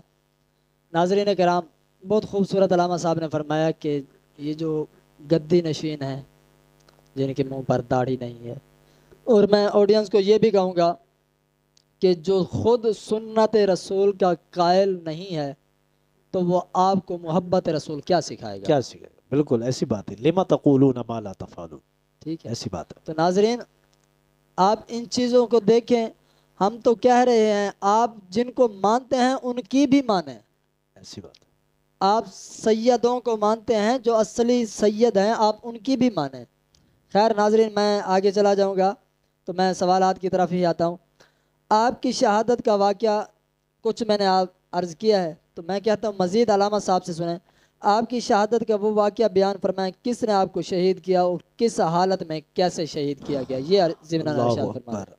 ناظرین کرام، بہت خوبصورت علامہ صاحب نے فرمایا کہ یہ جو گدی نشین ہیں جن کے منہ پر داڑھی نہیں ہے، اور میں آڈینس کو یہ بھی کہوں گا کہ جو خود سنت رسول کا قائل نہیں ہے تو وہ آپ کو محبت رسول کیا سکھائے گا؟ کیا سکھائے گا؟ بالکل ایسی بات ہے. لما تقولون ما لا تفعلون، ٹھیک ہے. ایسی بات ہے. تو ناظرین آپ ان چیزوں کو دیکھیں. ہم تو کہہ رہے ہیں آپ جن کو مانتے ہیں ان کی بھی مانیں. ایسی بات ہے. آپ سیدوں کو مانتے ہیں جو اصلی سید ہیں، آپ ان کی بھی مانیں. خیر ناظرین، میں آگے چلا جاؤں گا تو میں سوالات کی طرف ہی آتا ہوں. آپ کی شہادت کا واقعہ کچھ میں نے عرض کیا ہے، تو میں کہتا ہوں مزید علامہ صاحب سے سنیں. آپ کی شہادت کا وہ واقعہ بیان فرمائیں، کس نے آپ کو شہید کیا اور کس حالت میں کیسے شہید کیا گیا، یہ ضمن اللہ ارشاد فرمائیں. اکبر.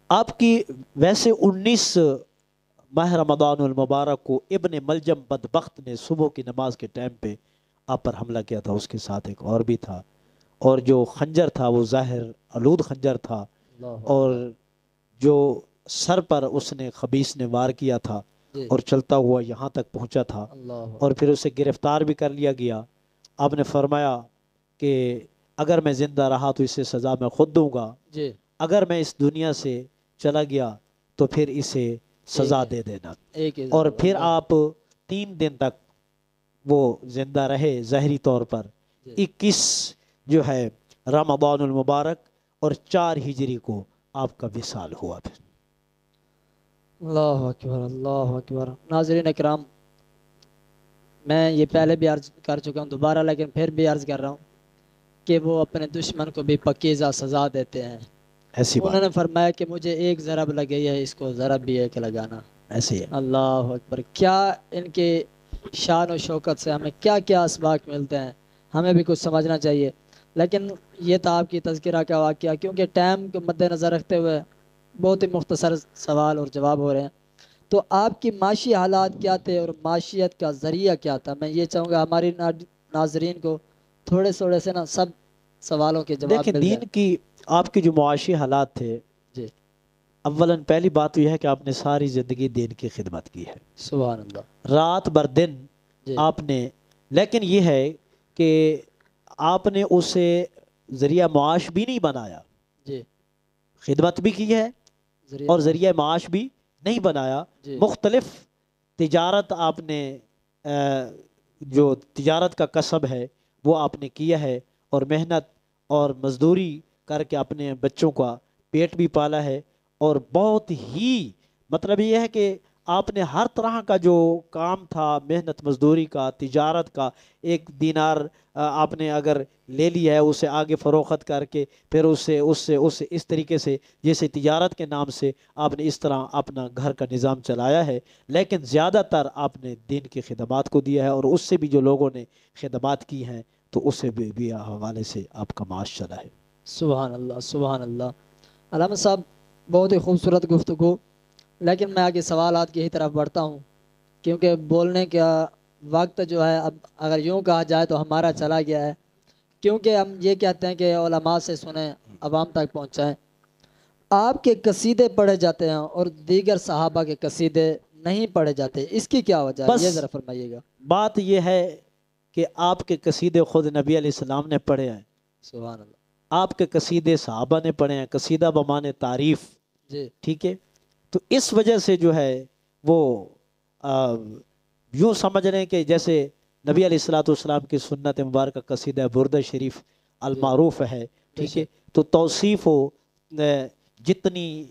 آپ کی ویسے 19 ماہ رمضان المبارک کو ابن ملجم بدبخت نے صبح کی نماز کے ٹائم پہ آپ پر حملہ کیا تھا. اس کے ساتھ ایک اور بھی تھا، اور جو خنجر تھا وہ ظاہر آلود خنجر تھا، اور جو سر پر اس نے خبیث نے وار کیا تھا جی اور چلتا ہوا یہاں تک پہنچا تھا، اللہ اور پھر اسے گرفتار بھی کر لیا گیا. آپ نے فرمایا کہ اگر میں زندہ رہا تو اسے سزا میں خود دوں گا، جی اگر میں اس دنیا سے چلا گیا تو پھر اسے سزا دے دینا. ایک ہی اور پھر اللہ. آپ 3 دن تک وہ زندہ رہے ظاہری طور پر. جی 21 جو ہے رمضان المبارک اور 4 ہجری کو آپ کا وصال ہوا. پھر اللہ اکبر، اللہ اکبر. ناظرین اکرام، میں یہ پہلے بھی عرض کر چکا ہوں دوبارہ، لیکن پھر بھی عرض کر رہا ہوں کہ وہ اپنے دشمن کو بھی پکیزہ سزا دیتے ہیں. ایسی انہوں بات نے فرمایا کہ مجھے ایک ضرب لگی ہے، اس کو ضرب بھی ایک لگانا. ایسی ہے. اللہ اکبر. کیا ان کے شان و شوکت سے ہمیں کیا کیا اسباق ملتے ہیں، ہمیں بھی کچھ سمجھنا چاہیے. لیکن یہ تھا آپ کی تذکرہ کا واقعہ. کیونکہ ٹائم کو مد نظر رکھتے ہوئے بہت ہی مختصر سوال اور جواب ہو رہے ہیں. تو آپ کی معاشی حالات کیا تھے اور معاشیت کا ذریعہ کیا تھا؟ میں یہ چاہوں گا ہماری ناظرین کو تھوڑے تھوڑے سے نا سب سوالوں کے جواب دیکھیں مل جائیں. دین کی آپ کے جو معاشی حالات تھے، جی اولاً پہلی بات تو یہ ہے کہ آپ نے ساری زندگی دین کی خدمت کی ہے، سبحان اللہ. رات بر دن جی آپ نے. لیکن یہ ہے کہ آپ نے اسے ذریعہ معاش بھی نہیں بنایا. جی خدمت بھی کی ہے اور ذریعہ معاش بھی نہیں بنایا. جی مختلف تجارت آپ نے جو تجارت کا کسب ہے وہ آپ نے کیا ہے، اور محنت اور مزدوری کر کے اپنے بچوں کا پیٹ بھی پالا ہے. اور بہت ہی مطلب یہ ہے کہ آپ نے ہر طرح کا جو کام تھا، محنت مزدوری کا، تجارت کا، 1 دینار آپ نے اگر لے لیا ہے اسے آگے فروخت کر کے پھر اسے اس طریقے سے جیسے تجارت کے نام سے آپ نے اس طرح اپنا گھر کا نظام چلایا ہے. لیکن زیادہ تر آپ نے دین کی خدمات کو دیا ہے، اور اس سے بھی جو لوگوں نے خدمات کی ہیں تو اس سے بھی حوالے سے آپ کا معاش چلا ہے. سبحان اللہ، سبحان اللہ. علامہ صاحب بہت ہی خوبصورت گفتگو. لیکن میں آگے سوالات کی ہی طرف بڑھتا ہوں، کیونکہ بولنے کا وقت جو ہے اب اگر یوں کہا جائے تو ہمارا چلا گیا ہے. کیونکہ ہم یہ کہتے ہیں کہ علماء سے سنیں، عوام تک پہنچائیں. آپ کے قصیدے پڑھے جاتے ہیں اور دیگر صحابہ کے قصیدے نہیں پڑھے جاتے، اس کی کیا وجہ ہے؟ بس یہ ذرا فرمائیے گا. بات یہ ہے کہ آپ کے قصیدے خود نبی علیہ السلام نے پڑھے ہیں، سبحان اللہ آپ کے قصیدے صحابہ نے پڑھے ہیں، قصیدہ بمانے تعریف، جی ٹھیک ہے. تو اس وجہ سے جو ہے وہ یوں سمجھ رہے ہیں کہ جیسے نبی علیہ الصلوۃ والسلام کی سنت مبارکہ قصیدہ بردہ شریف المعروف ہے، ٹھیک ہے. تو توصیف ہو جتنی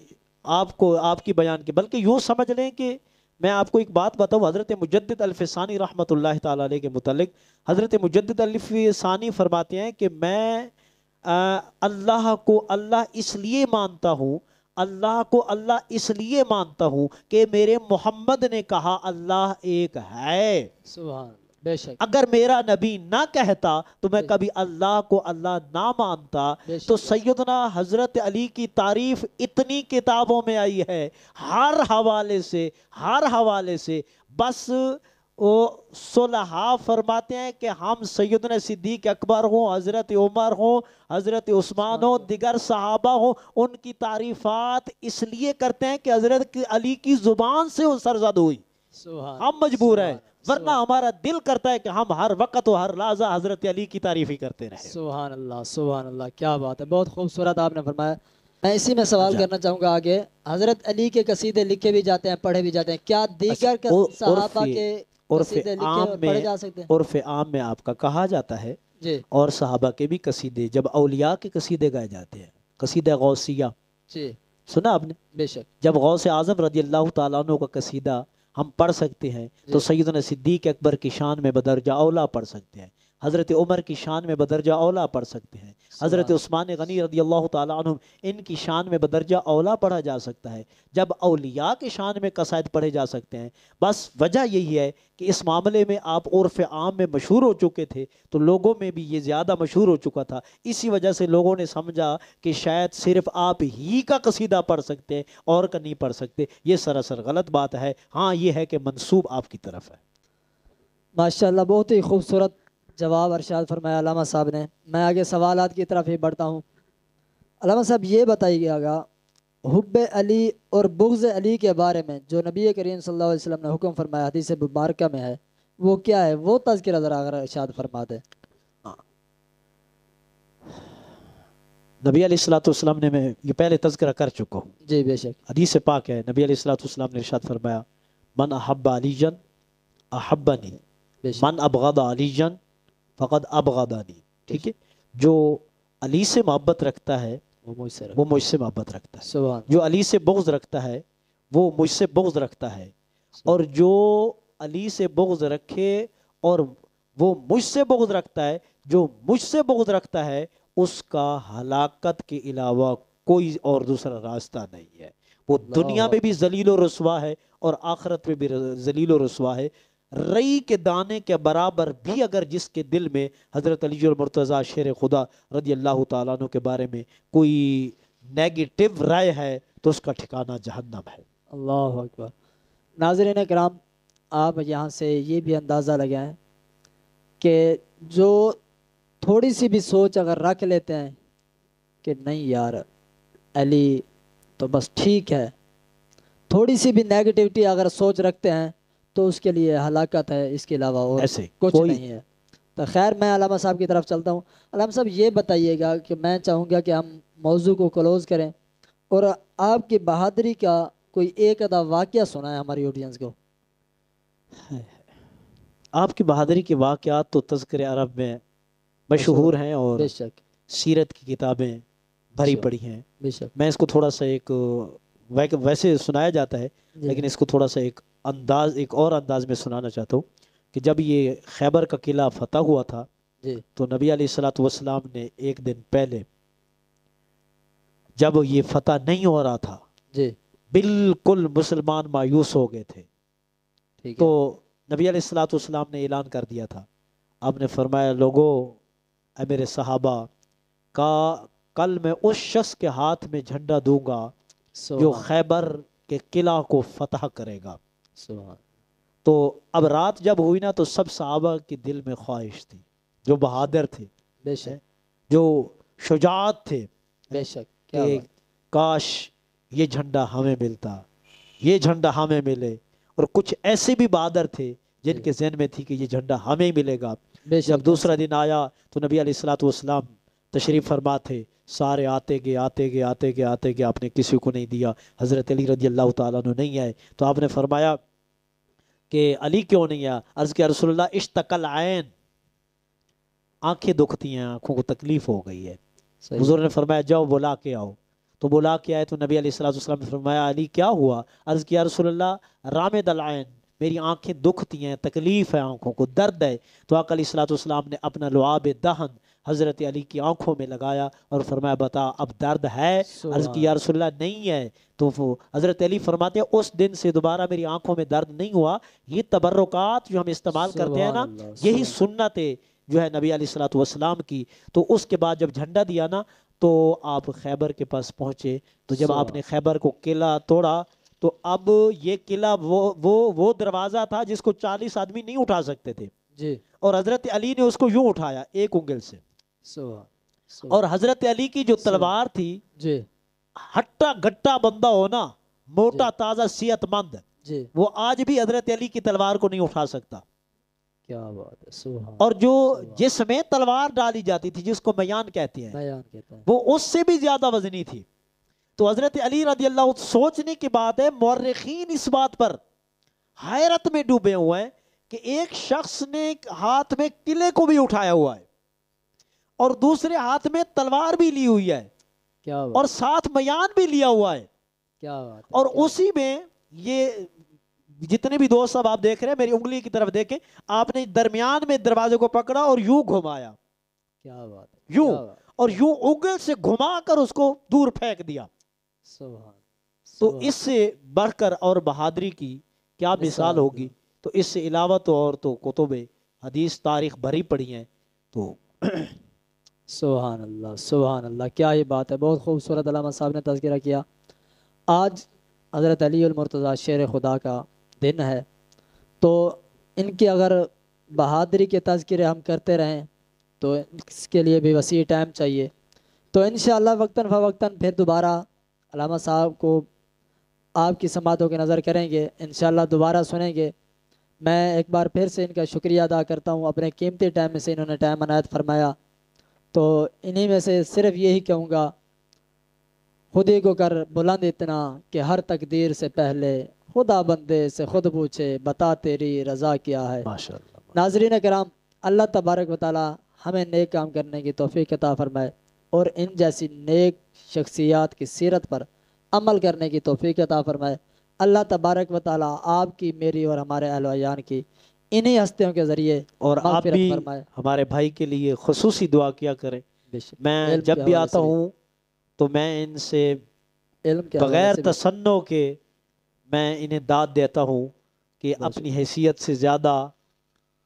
آپ کو آپ کی بیان کی، بلکہ یوں سمجھ لیں کہ میں آپ کو ایک بات بتاؤں، حضرت مجدد الفسانی رحمۃ اللہ تعالی علیہ کے متعلق حضرت مجدد الفسانی فرماتے ہیں کہ میں اللہ کو اللہ اس لیے مانتا ہوں، اللہ کو اللہ اس لیے مانتا ہوں کہ میرے محمد نے کہا اللہ ایک ہے. سبحان اللہ بے شک اگر میرا نبی نہ کہتا تو میں کبھی اللہ کو اللہ نہ مانتا. تو سیدنا حضرت علی کی تعریف اتنی کتابوں میں آئی ہے، ہر حوالے سے بس وہ صلحاء فرماتے ہیں کہ ہم سیدنا صدیق اکبر ہوں، حضرت عمر ہوں، حضرت عثمان ہوں، دیگر صحابہ ہوں، ان کی تعریفات اس لیے کرتے ہیں کہ حضرت علی کی زبان سے وہ سرزد ہوئی. ہم مجبور ہیں، ورنہ ہمارا دل کرتا ہے کہ ہم ہر وقت و ہر لحظہ حضرت علی کی تعریف ہی کرتے رہیں. سبحان اللہ کیا بات ہے، بہت خوبصورت آپ نے فرمایا. میں اسی میں سوال کرنا چاہوں گا آگے، حضرت علی کے قصیدے لکھے بھی جاتے ہیں، پڑھے بھی جاتے ہیں، کیا دیگر صحابہ کے قصیدے لکھے اور پڑھے جا سکتے ہیں؟ عرف عام میں آپ کا کہا جاتا ہے جی اور صحابہ کے بھی قصیدے، جب اولیاء کے قصیدے گائے جاتے ہیں، قصیدہ غوثیہ جی سنا آپ نے؟ بے شک. جب غوث اعظم رضی اللہ تعالیٰ عنہ کا قصیدہ ہم پڑھ سکتے ہیں تو سیدنا صدیق اکبر کی شان میں بدرجہ اولا پڑھ سکتے ہیں، حضرت عمر کی شان میں بدرجہ اولا پڑھ سکتے ہیں، حضرت عثمان غنی رضی اللہ تعالیٰ عنہ ان کی شان میں بدرجہ اولا پڑھا جا سکتا ہے. جب اولیاء کی شان میں قصائد پڑھے جا سکتے ہیں، بس وجہ یہی ہے کہ اس معاملے میں آپ عرف عام میں مشہور ہو چکے تھے تو لوگوں میں بھی یہ زیادہ مشہور ہو چکا تھا، اسی وجہ سے لوگوں نے سمجھا کہ شاید صرف آپ ہی کا قصیدہ پڑھ سکتے ہیں اور کا نہیں پڑھ سکتے. یہ سراسر غلط بات ہے. ہاں یہ ہے کہ منسوب آپ کی طرف ہے. ماشاءاللہ بہت ہی خوبصورت جواب ارشاد فرمایا علامہ صاحب نے. میں آگے سوالات کی طرف ہی بڑھتا ہوں. علامہ صاحب یہ بتائیے گا حب علی اور بغض علی کے بارے میں جو نبی کریم صلی اللہ علیہ وسلم نے حکم فرمایا حدیث مبارکہ میں ہے، وہ کیا ہے؟ وہ تذکرہ ذرا اگر ارشاد فرما دیں. نبی علیہ الصلوۃ والسلام نے، میں یہ پہلے تذکرہ کر چکا ہوں. جی بے شک. حدیث پاک ہے، نبی علیہ الصلوۃ والسلام نے ارشاد فرمایا من احب علی جن احبنی من ابغض علی جن فقد ابغضنی. ٹھیک ہے، جو علی سے محبت رکھتا ہے وہ مجھ سے محبت رکھتا ہے، سبحان. جو علی سے بغض رکھتا ہے وہ مجھ سے بغض رکھتا ہے، اور جو علی سے بغض رکھے اور وہ مجھ سے بغض رکھتا ہے، جو مجھ سے بغض رکھتا ہے اس کا ہلاکت کے علاوہ کوئی اور دوسرا راستہ نہیں ہے. وہ دنیا میں بھی ذلیل و رسوا ہے اور آخرت میں بھی ذلیل و رسوا ہے. رئی کے دانے کے برابر بھی اگر جس کے دل میں حضرت علی المرتضیٰ شیر خدا رضی اللہ تعالیٰ عنہ کے بارے میں کوئی نیگیٹو رائے ہے تو اس کا ٹھکانہ جہنم ہے. اللہ اکبر. ناظرین کرام، آپ یہاں سے یہ بھی اندازہ لگائیں کہ جو تھوڑی سی بھی سوچ اگر رکھ لیتے ہیں کہ نہیں یار علی تو بس ٹھیک ہے، تھوڑی سی بھی نیگیٹیوٹی اگر سوچ رکھتے ہیں تو اس کے لیے ہلاکت ہے، اس کے علاوہ اور کچھ نہیں ہے. تو خیر میں علامہ صاحب کی طرف چلتا ہوں. علامہ صاحب یہ بتائیے گا کہ میں چاہوں گا کہ ہم موضوع کو کلوز کریں اور آپ کی بہادری کا کوئی ایک آدھا واقعہ سنائیں ہماری آڈینس کو. آپ کی بہادری کے واقعات تو تذکر عرب میں مشہور ہیں اور بے شک سیرت کی کتابیں بھری پڑی ہیں. بے شک. میں اس کو تھوڑا سا ایک ویسے سنایا جاتا ہے لیکن اس کو تھوڑا سا ایک اور انداز میں سنانا چاہتا ہوں کہ جب یہ خیبر کا قلعہ فتح ہوا تھا تو نبی علیہ الصلوۃ والسلام نے ایک دن پہلے جب یہ فتح نہیں ہو رہا تھا بالکل مسلمان مایوس ہو گئے تھے تو نبی علیہ الصلوۃ والسلام نے اعلان کر دیا تھا. آپ نے فرمایا لوگو اے میرے صحابہ کا کل میں اس شخص کے ہاتھ میں جھنڈا دوں گا جو خیبر کے قلعہ کو فتح کرے گا. تو اب رات جب ہوئی نا تو سب صحابہ کی دل میں خواہش تھی، جو بہادر تھے، بے شک، جو شجاعت تھے، بے شک کہ کاش یہ جھنڈا ہمیں ملتا، یہ جھنڈا ہمیں ملے. اور کچھ ایسے بھی بہادر تھے جن کے ذہن میں تھی کہ یہ جھنڈا ہمیں ملے گا. بے شک جب دوسرا دن آیا تو نبی علیہ الصلوۃ والسلام تشریف فرما تھے، سارے آتے گئے آتے گئے آتے گئے آتے گئے، آپ نے کسی کو نہیں دیا۔ حضرت علی رضی اللہ تعالیٰ عنہ نہیں آئے تو آپ نے فرمایا کہ علی کیوں نہیں آیا؟ عرض کیا رسول اللہ اشتکل عین، آنکھیں دکھتی ہیں، آنکھوں کو تکلیف ہو گئی ہے۔ صحیح۔ حضور نے فرمایا جاؤ بلا کے آؤ، تو بلا کے آئے تو نبی علیہ الصلوۃ والسلام نے فرمایا علی کیا ہوا؟ عرض کیا رسول اللہ رامد العین، میری آنکھیں دکھتی ہیں، تکلیف ہے، آنکھوں کو درد ہے۔ تو آقا علیہ الصلوۃ والسلام نے اپنا لعاب دہن حضرت علی کی آنکھوں میں لگایا اور فرمایا بتا اب درد ہے؟ عرض کی یا رسول اللہ نہیں ہے۔ تو وہ حضرت علی فرماتے ہیں اس دن سے دوبارہ میری آنکھوں میں درد نہیں ہوا۔ یہ تبرکات جو ہم استعمال کرتے ہیں نا، یہی سنت ہے جو ہے نبی علیہ الصلوۃ والسلام کی۔ تو اس کے بعد جب جھنڈا دیا نا تو آپ خیبر کے پاس پہنچے، تو جب آپ نے خیبر کو قلعہ توڑا تو اب یہ قلعہ وہ دروازہ تھا جس کو 40 آدمی نہیں اٹھا سکتے تھے جی، اور حضرت علی نے اس کو یوں اٹھایا ایک انگل سے، اور حضرت علی کی جو تلوار تھی، جی ہٹا گٹا بندہ ہونا، موٹا تازہ صحت مند، جی، وہ آج بھی حضرت علی کی تلوار کو نہیں اٹھا سکتا۔ کیا بات ہے، سبحان۔ اور جو جس میں تلوار ڈالی جاتی تھی جس کو میان کہتے ہیں، بیان کہتا ہے، وہ اس سے بھی زیادہ وزنی تھی۔ تو حضرت علی رضی اللہ عنہ، سوچنے کی بات ہے، مورخین اس بات پر حیرت میں ڈوبے ہوئے ہیں کہ ایک شخص نے ہاتھ میں قلعے کو بھی اٹھایا ہوا ہے اور دوسرے ہاتھ میں تلوار بھی لی ہوئی ہے کیا بات، اور ساتھ میان بھی لیا ہوا ہے، کیا بات ہے، اور اسی میں یہ جتنے بھی دوست اب آپ دیکھ رہے ہیں میری انگلی کی طرف دیکھیں، آپ نے درمیان میں دروازے کو پکڑا اور یوں گھمایا، کیا بات ہے، یوں، کیا بات، اور یوں انگل سے گھما کر اس کو دور پھینک دیا۔ سبحان۔ تو اس سے بڑھ کر اور بہادری کی کیا مثال ہوگی؟ تو اس سے علاوہ تو اور تو کتب حدیث تاریخ بھری پڑی ہیں۔ تو سبحان اللہ، سبحان اللہ، کیا ہی بات ہے، بہت خوبصورت علامہ صاحب نے تذکرہ کیا۔ آج حضرت علی المرتضیٰ شیر خدا کا دن ہے، تو ان کی اگر بہادری کے تذکرے ہم کرتے رہیں تو اس کے لیے بھی وسیع ٹائم چاہیے۔ تو انشاءاللہ وقتاً فوقتاً پھر دوبارہ علامہ صاحب کو آپ کی سماعتوں کی نظر کریں گے، انشاءاللہ دوبارہ سنیں گے۔ میں ایک بار پھر سے ان کا شکریہ ادا کرتا ہوں، اپنے قیمتی ٹائم میں سے انہوں نے ٹائم عنایت فرمایا۔ تو انہی میں سے صرف یہی کہوں گا، خودی کو کر بلند اتنا کہ ہر تقدیر سے پہلے خدا بندے سے خود پوچھے بتا تیری رضا کیا ہے۔ ماشاءاللہ۔ ناظرین کرام، اللہ تبارک و تعالی ہمیں نیک کام کرنے کی توفیق عطا فرمائے اور ان جیسی نیک شخصیات کی سیرت پر عمل کرنے کی توفیق عطا فرمائے۔ اللہ تبارک و تعالی آپ کی، میری اور ہمارے اہل و عیان کی انہی ہستیوں کے ذریعے اور آپ مغفرت بھی فرمائے۔ ہمارے بھائی کے لیے خصوصی دعا کیا کریں۔ بے شک، میں علم جب کے بھی حوالے آتا سے ہوں تو میں ان سے علم کے حوالے بغیر سے بھی تصنع کے میں انہیں داد دیتا ہوں کہ بہت اپنی حیثیت سے زیادہ،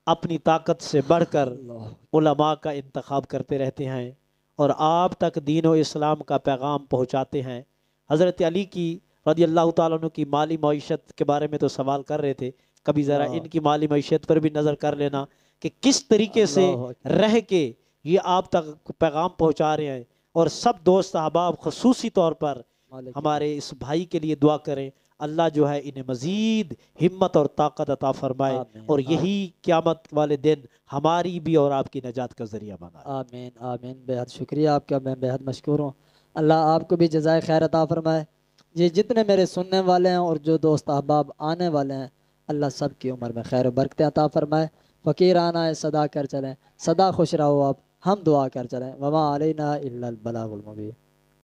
اپنی طاقت سے بڑھ کر اللہ، علماء کا انتخاب کرتے رہتے ہیں اور آپ تک دین و اسلام کا پیغام پہنچاتے ہیں۔ حضرت علی کی رضی اللہ تعالیٰ عنہ کی مالی معیشت کے بارے میں تو سوال کر رہے تھے، کبھی ذرا ان کی مالی معیشت پر بھی نظر کر لینا کہ کس طریقے سے اللہ اکبر، رہ کے یہ آپ تک پیغام پہنچا رہے ہیں۔ اور سب دوست احباب خصوصی طور پر مالک ہمارے اس بھائی کے لیے دعا کریں، اللہ جو ہے انہیں مزید ہمت اور طاقت عطا فرمائے آمین، اور یہی قیامت والے دن ہماری بھی اور آپ کی نجات کا ذریعہ بنائے۔ آمین، آمین، بہت شکریہ آپ کا، میں بہت مشکور ہوں۔ اللہ آپ کو بھی جزائے خیر عطا فرمائے۔ یہ جتنے میرے سننے والے ہیں اور جو دوست احباب آنے والے ہیں، اللہ سب کی عمر میں خیر و برکت عطا فرمائے۔ فقیرانہ صدا کر چلیں، صدا خوش رہو آپ، ہم دعا کر چلیں۔ وما علینا الا البلاغ المبین۔